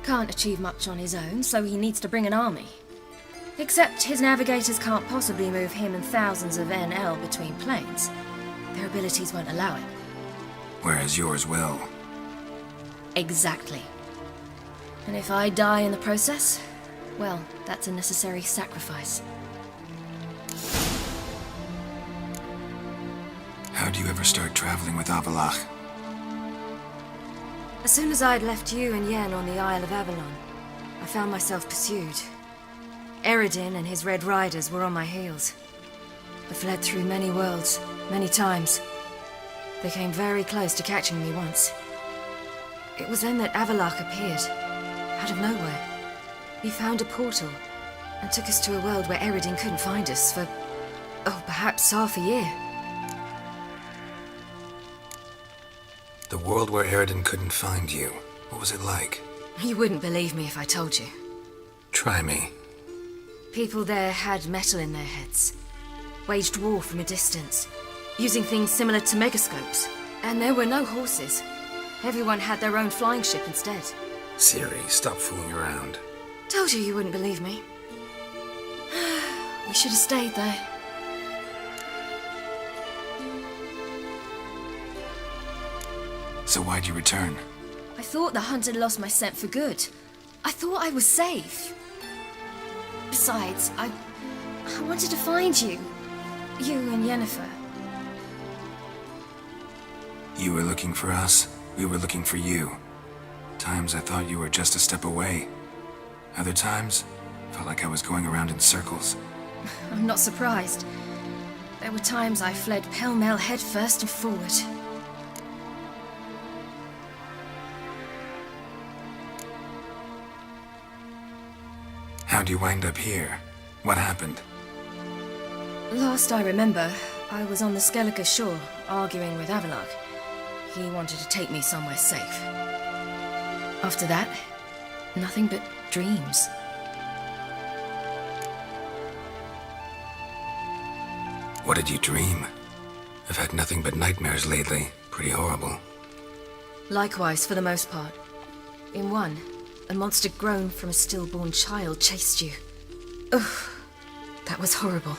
Can't achieve much on his own, so he needs to bring an army. Except his navigators can't possibly move him and thousands of NL between planes. Their abilities won't allow it. Whereas yours will. Exactly. And if I die in the process, well, that's a necessary sacrifice. How'd you ever start traveling with Avallac'h? As soon as I'd left you and Yen on the Isle of Avalon, I found myself pursued. Eredin and his Red Riders were on my heels. I fled through many worlds, many times. They came very close to catching me once. It was then that Avallac'h appeared, out of nowhere. He found a portal and took us to a world where Eredin couldn't find us for, perhaps half a year. The world where Eredin couldn't find you. What was it like? You wouldn't believe me if I told you. Try me. People there had metal in their heads. Waged war from a distance, using things similar to megascopes. And there were no horses. Everyone had their own flying ship instead. Ciri, stop fooling around. Told you wouldn't believe me. We should have stayed there. So why'd you return? I thought the hunt had lost my scent for good. I thought I was safe. Besides, I wanted to find you. You and Yennefer. You were looking for us. We were looking for you. Times I thought you were just a step away. Other times, felt like I was going around in circles. I'm not surprised. There were times I fled pell-mell headfirst and forward. How'd you wind up here? What happened? Last I remember, I was on the Skellige shore, arguing with Avallac'h. He wanted to take me somewhere safe. After that, nothing but dreams. What did you dream? I've had nothing but nightmares lately. Pretty horrible. Likewise, for the most part. In one, a monster grown from a stillborn child chased you. Ugh, that was horrible.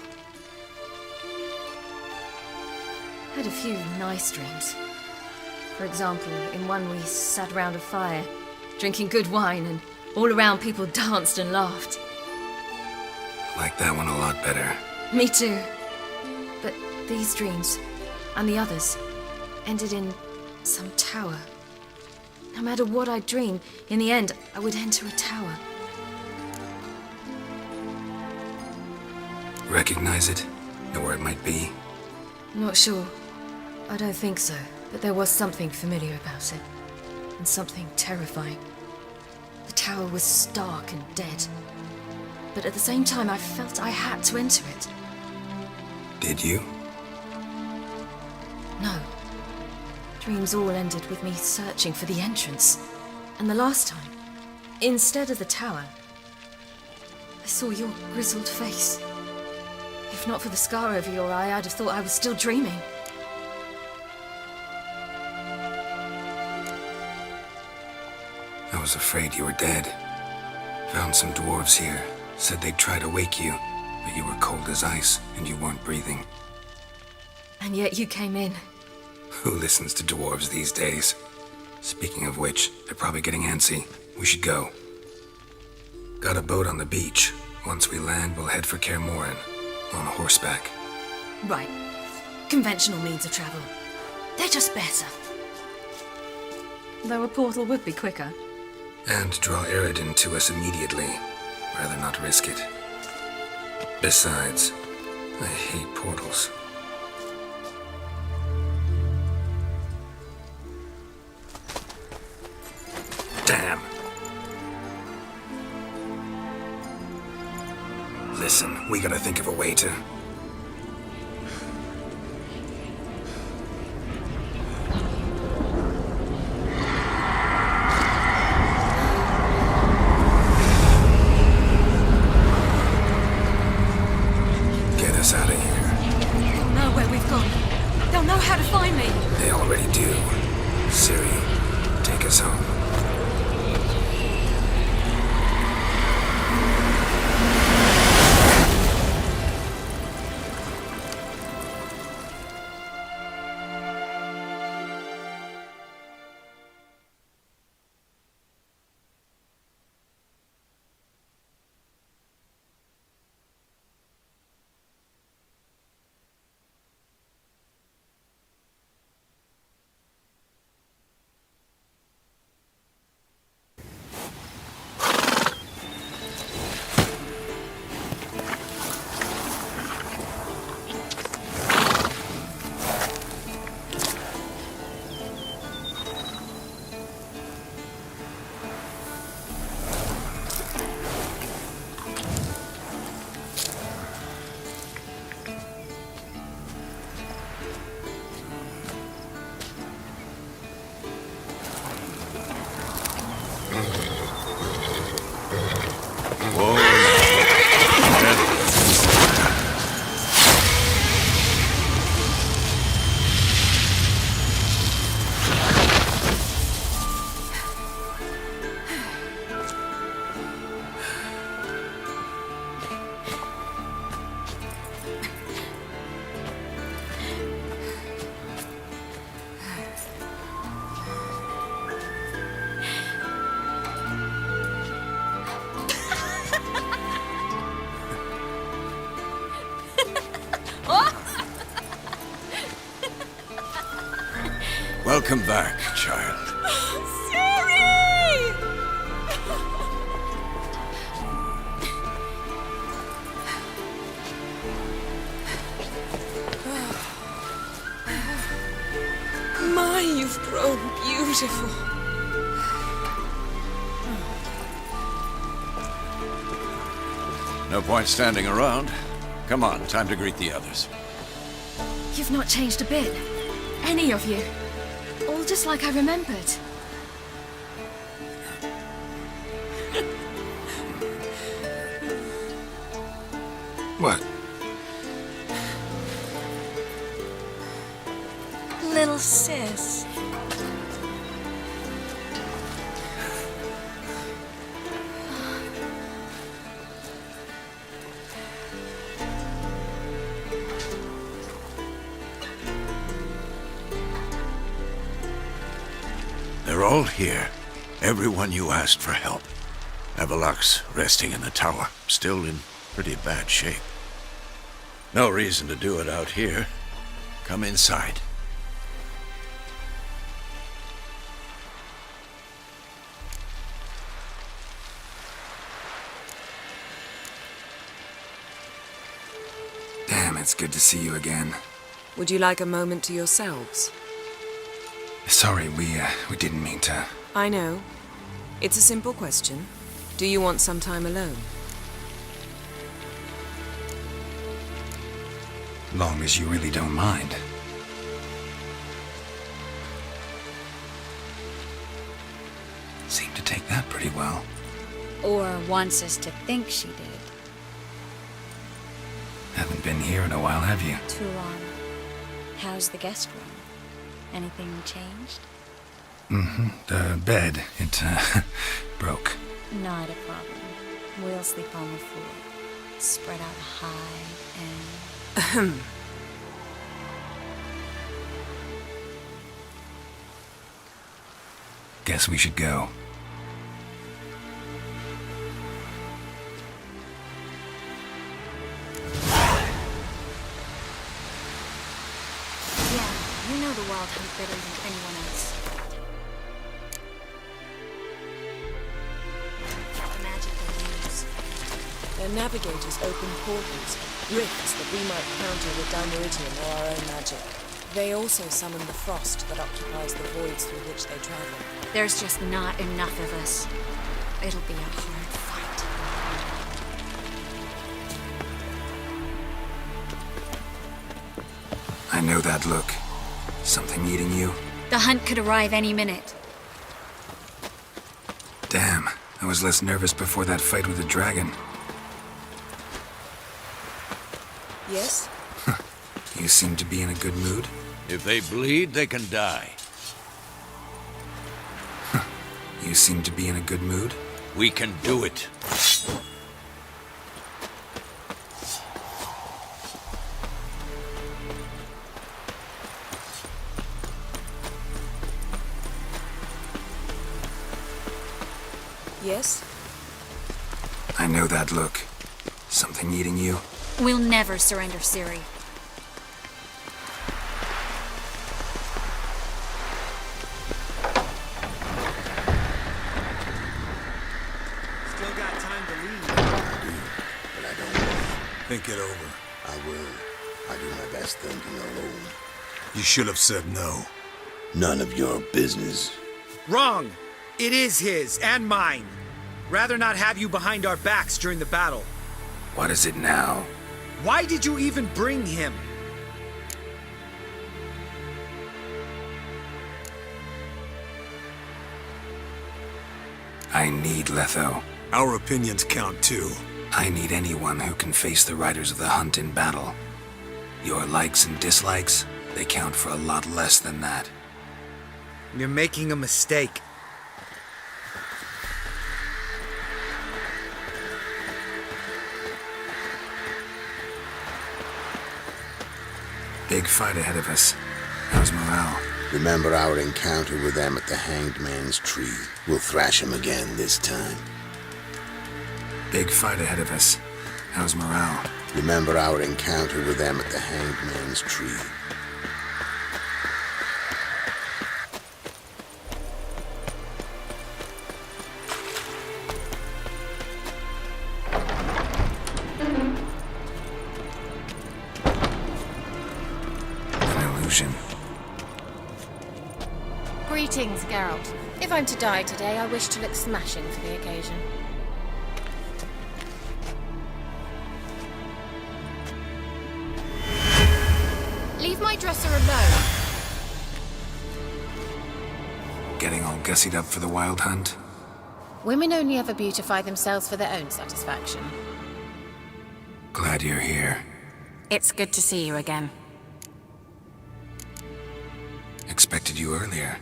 Had a few nice dreams. For example, in one we sat around a fire, drinking good wine, and all around people danced and laughed. I like that one a lot better. Me too. But these dreams, and the others, ended in some tower. No matter what I dreamed, in the end, I would enter a tower. Recognize it? Know where it might be? Not sure. I don't think so, but there was something familiar about it. And something terrifying. The tower was stark and dead. But at the same time, I felt I had to enter it. Did you? No. Dreams all ended with me searching for the entrance. And the last time, instead of the tower, I saw your grizzled face. If not for the scar over your eye, I'd have thought I was still dreaming. I was afraid you were dead. Found some dwarves here. Said they'd try to wake you, but you were cold as ice and you weren't breathing. And yet you came in. Who listens to dwarves these days? Speaking of which, they're probably getting antsy. We should go. Got a boat on the beach. Once we land, we'll head for Kaer Morhen. On horseback. Right. Conventional means of travel. They're just better. Though a portal would be quicker. And draw Eredin to us immediately. Rather not risk it. Besides, I hate portals. Damn. Listen, we gotta think of a way to... get us out of here. They'll know where we've gone. They'll know how to find me. They already do. Ciri, take us home. Welcome back, child. Ciri! My, you've grown beautiful. No point standing around. Come on, time to greet the others. You've not changed a bit. Any of you. All just like I remembered. What? Little sis. They're all here. Everyone you asked for help. Avallac'h's resting in the tower, still in pretty bad shape. No reason to do it out here. Come inside. Damn, it's good to see you again. Would you like a moment to yourselves? Sorry, we didn't mean to... I know. It's a simple question. Do you want some time alone? Long as you really don't mind. Seemed to take that pretty well. Or wants us to think she did. Haven't been here in a while, have you? Too long. How's the guest room? Anything changed? Mm-hmm. The bed, it, broke. Not a problem. We'll sleep on the floor. Spread out high and... Ahem. Guess we should go. Yeah, you know the Wild Hunt better than anyone else. Magical news. Their navigators open portals, rifts that we might counter with Dimeritium or our own magic. They also summon the frost that occupies the voids through which they travel. There's just not enough of us. It'll be a hard fight. I know that look. Something eating you? The hunt could arrive any minute. Damn, I was less nervous before that fight with the dragon. Yes? You seem to be in a good mood. If they bleed, they can die. You seem to be in a good mood. We can do it. Yes? I know that look. Something eating you? We'll never surrender Ciri. Still got time to leave. I do, but I don't know. Think it over. I will. I do my best thinking alone. You should have said no. None of your business. Wrong! It is his, and mine. Rather not have you behind our backs during the battle. What is it now? Why did you even bring him? I need Letho. Our opinions count too. I need anyone who can face the riders of the hunt in battle. Your likes and dislikes, they count for a lot less than that. You're making a mistake. Big fight ahead of us. How's morale? Remember our encounter with them at the Hanged Man's Tree. We'll thrash him again this time. Big fight ahead of us. How's morale? Remember our encounter with them at the Hanged Man's Tree. An illusion. Greetings, Geralt. If I'm to die today, I wish to look smashing for the occasion. Leave my dresser alone. Getting all gussied up for the wild hunt? Women only ever beautify themselves for their own satisfaction. Glad you're here. It's good to see you again. Expected you earlier.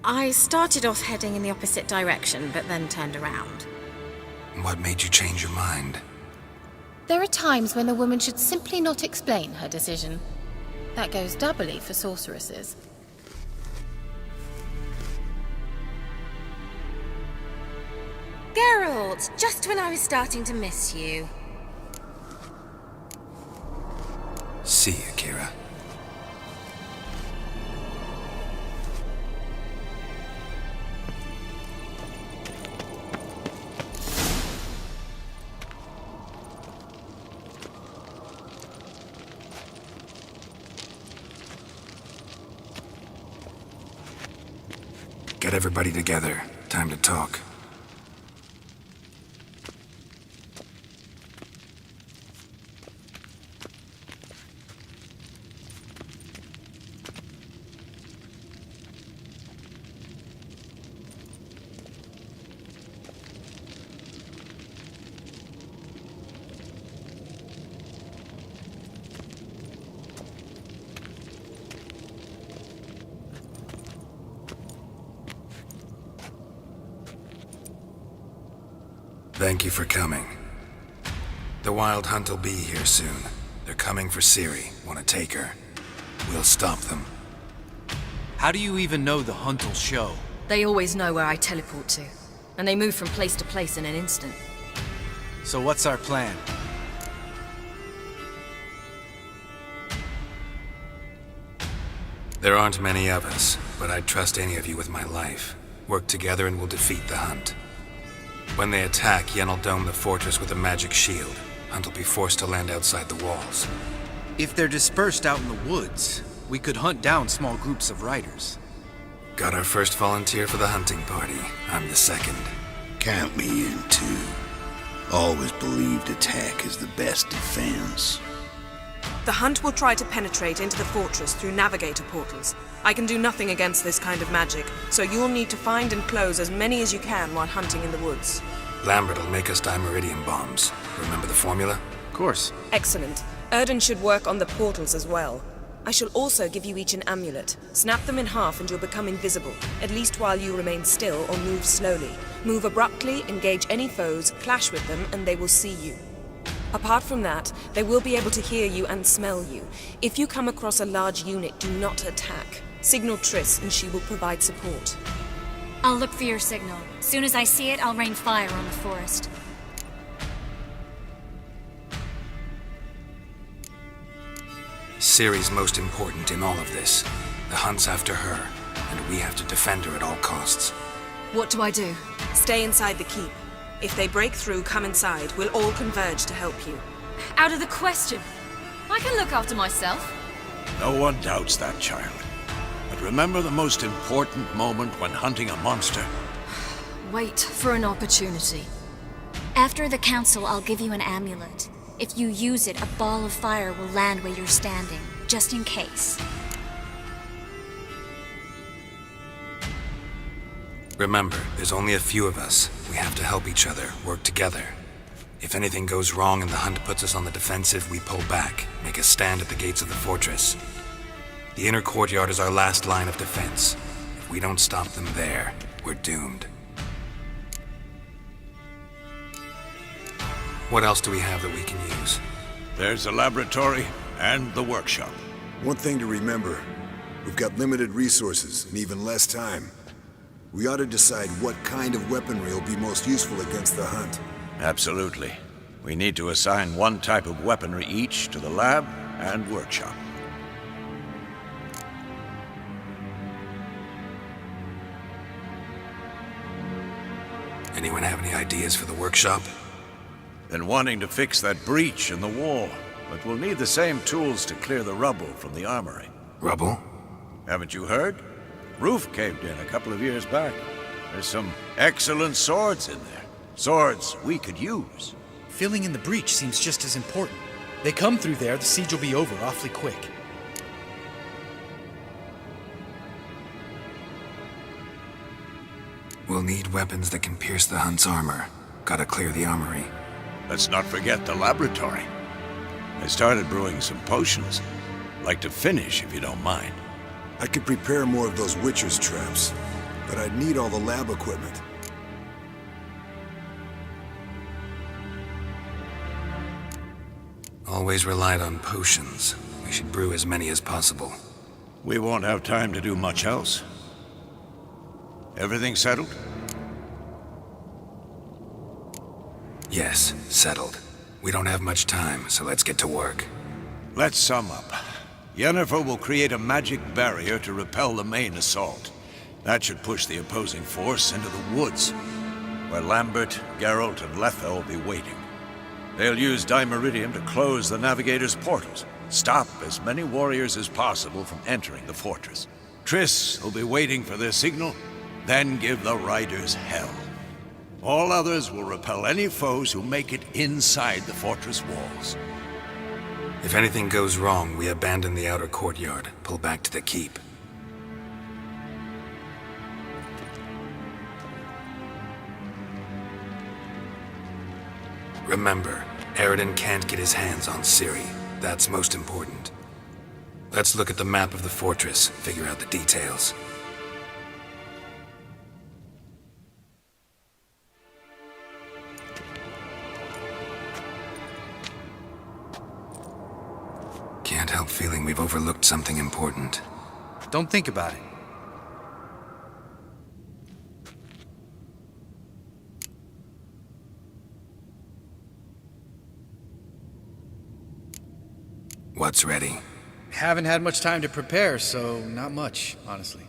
I started off heading in the opposite direction, but then turned around. What made you change your mind? There are times when a woman should simply not explain her decision. That goes doubly for sorceresses. Geralt, just when I was starting to miss you. See you, Kira. Get everybody together. Time to talk. Thank you for coming. The Wild Hunt will be here soon. They're coming for Ciri. Want to take her? We'll stop them. How do you even know the Hunt will show? They always know where I teleport to, and they move from place to place in an instant. So what's our plan? There aren't many of us, but I'd trust any of you with my life. Work together and we'll defeat the Hunt. When they attack, Yen will dome the fortress with a magic shield. Hunt will be forced to land outside the walls. If they're dispersed out in the woods, we could hunt down small groups of riders. Got our first volunteer for the hunting party. I'm the second. Count me in, too. Always believed attack is the best defense. The Hunt will try to penetrate into the fortress through navigator portals. I can do nothing against this kind of magic, so you'll need to find and close as many as you can while hunting in the woods. Lambert will make us dimeridium bombs. Remember the formula? Of course. Excellent. Erden should work on the portals as well. I shall also give you each an amulet. Snap them in half and you'll become invisible, at least while you remain still or move slowly. Move abruptly, engage any foes, clash with them, and they will see you. Apart from that, they will be able to hear you and smell you. If you come across a large unit, do not attack. Signal Triss and she will provide support. I'll look for your signal. Soon as I see it, I'll rain fire on the forest. Ciri's most important in all of this. The Hunt's after her, and we have to defend her at all costs. What do I do? Stay inside the keep. If they break through, come inside. We'll all converge to help you. Out of the question. I can look after myself. No one doubts that, child. But remember the most important moment when hunting a monster. Wait for an opportunity. After the council, I'll give you an amulet. If you use it, a ball of fire will land where you're standing, just in case. Remember, there's only a few of us. We have to help each other, work together. If anything goes wrong and the Hunt puts us on the defensive, we pull back, make a stand at the gates of the fortress. The inner courtyard is our last line of defense. If we don't stop them there, we're doomed. What else do we have that we can use? There's a laboratory and the workshop. One thing to remember, we've got limited resources and even less time. We ought to decide what kind of weaponry will be most useful against the Hunt. Absolutely. We need to assign one type of weaponry each to the lab and workshop. Anyone have any ideas for the workshop? Been wanting to fix that breach in the wall, but we'll need the same tools to clear the rubble from the armory. Rubble? Haven't you heard? Roof caved in a couple of years back. There's some excellent swords in there. Swords we could use. Filling in the breach seems just as important. They come through there, the siege will be over awfully quick. We'll need weapons that can pierce the Hunt's armor. Gotta clear the armory. Let's not forget the laboratory. I started brewing some potions. Like to finish, if you don't mind. I could prepare more of those Witcher's traps, but I'd need all the lab equipment. Always relied on potions. We should brew as many as possible. We won't have time to do much else. Everything settled? Yes, settled. We don't have much time, so let's get to work. Let's sum up. Yennefer will create a magic barrier to repel the main assault. That should push the opposing force into the woods, where Lambert, Geralt, and Letha will be waiting. They'll use Dimeridium to close the Navigator's portals, stop as many warriors as possible from entering the fortress. Triss will be waiting for their signal, Then give the riders hell. All others will repel any foes who make it inside the fortress walls. If anything goes wrong, we abandon the outer courtyard, pull back to the keep. Remember, Eridan can't get his hands on Ciri. That's most important. Let's look at the map of the fortress, figure out the details. Can't help feeling we've overlooked something important. Don't think about it. What's ready? Haven't had much time to prepare, so not much, honestly.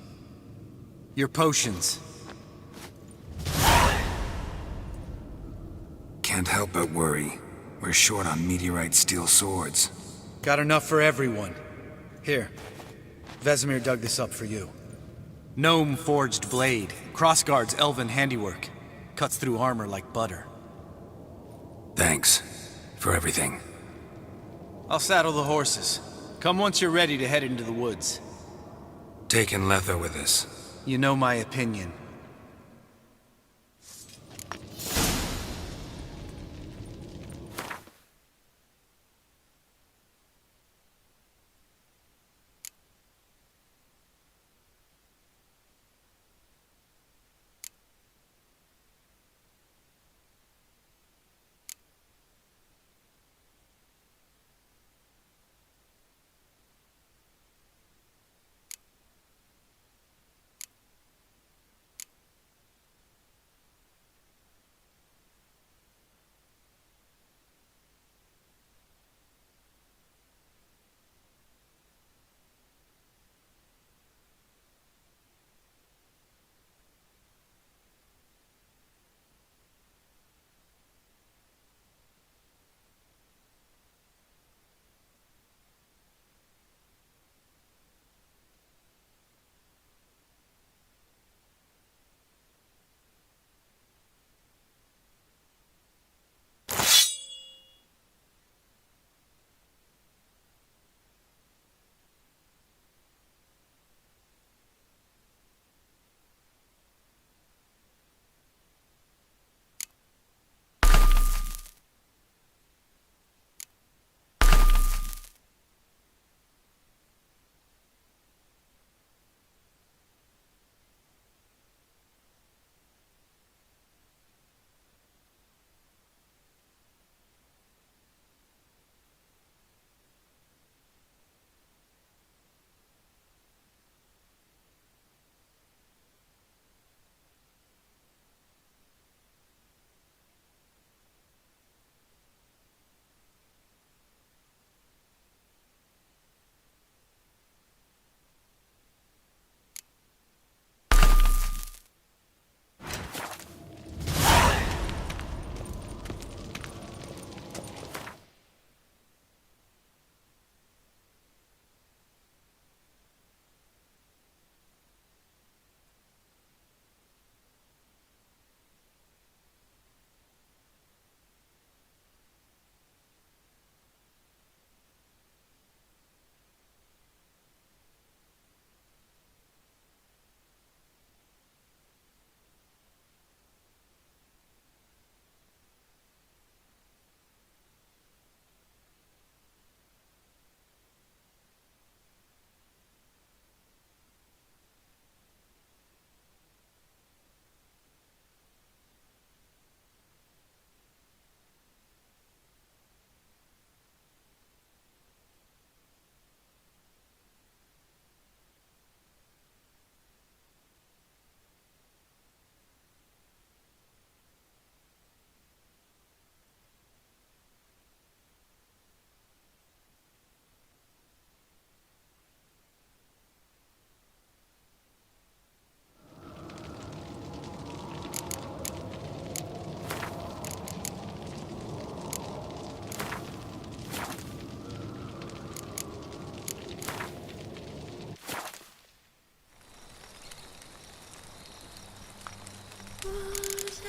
Your potions. Can't help but worry. We're short on meteorite steel swords. Got enough for everyone. Here. Vesemir dug this up for you. Gnome forged blade. Crossguard's elven handiwork. Cuts through armor like butter. Thanks for everything. I'll saddle the horses. Come once you're ready to head into the woods. Taking Letho with us. You know my opinion.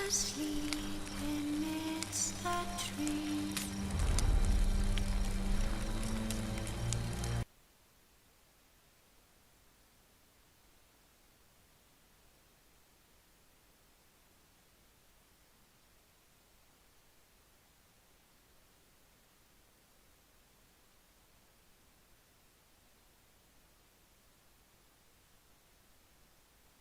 asleep amidst the trees.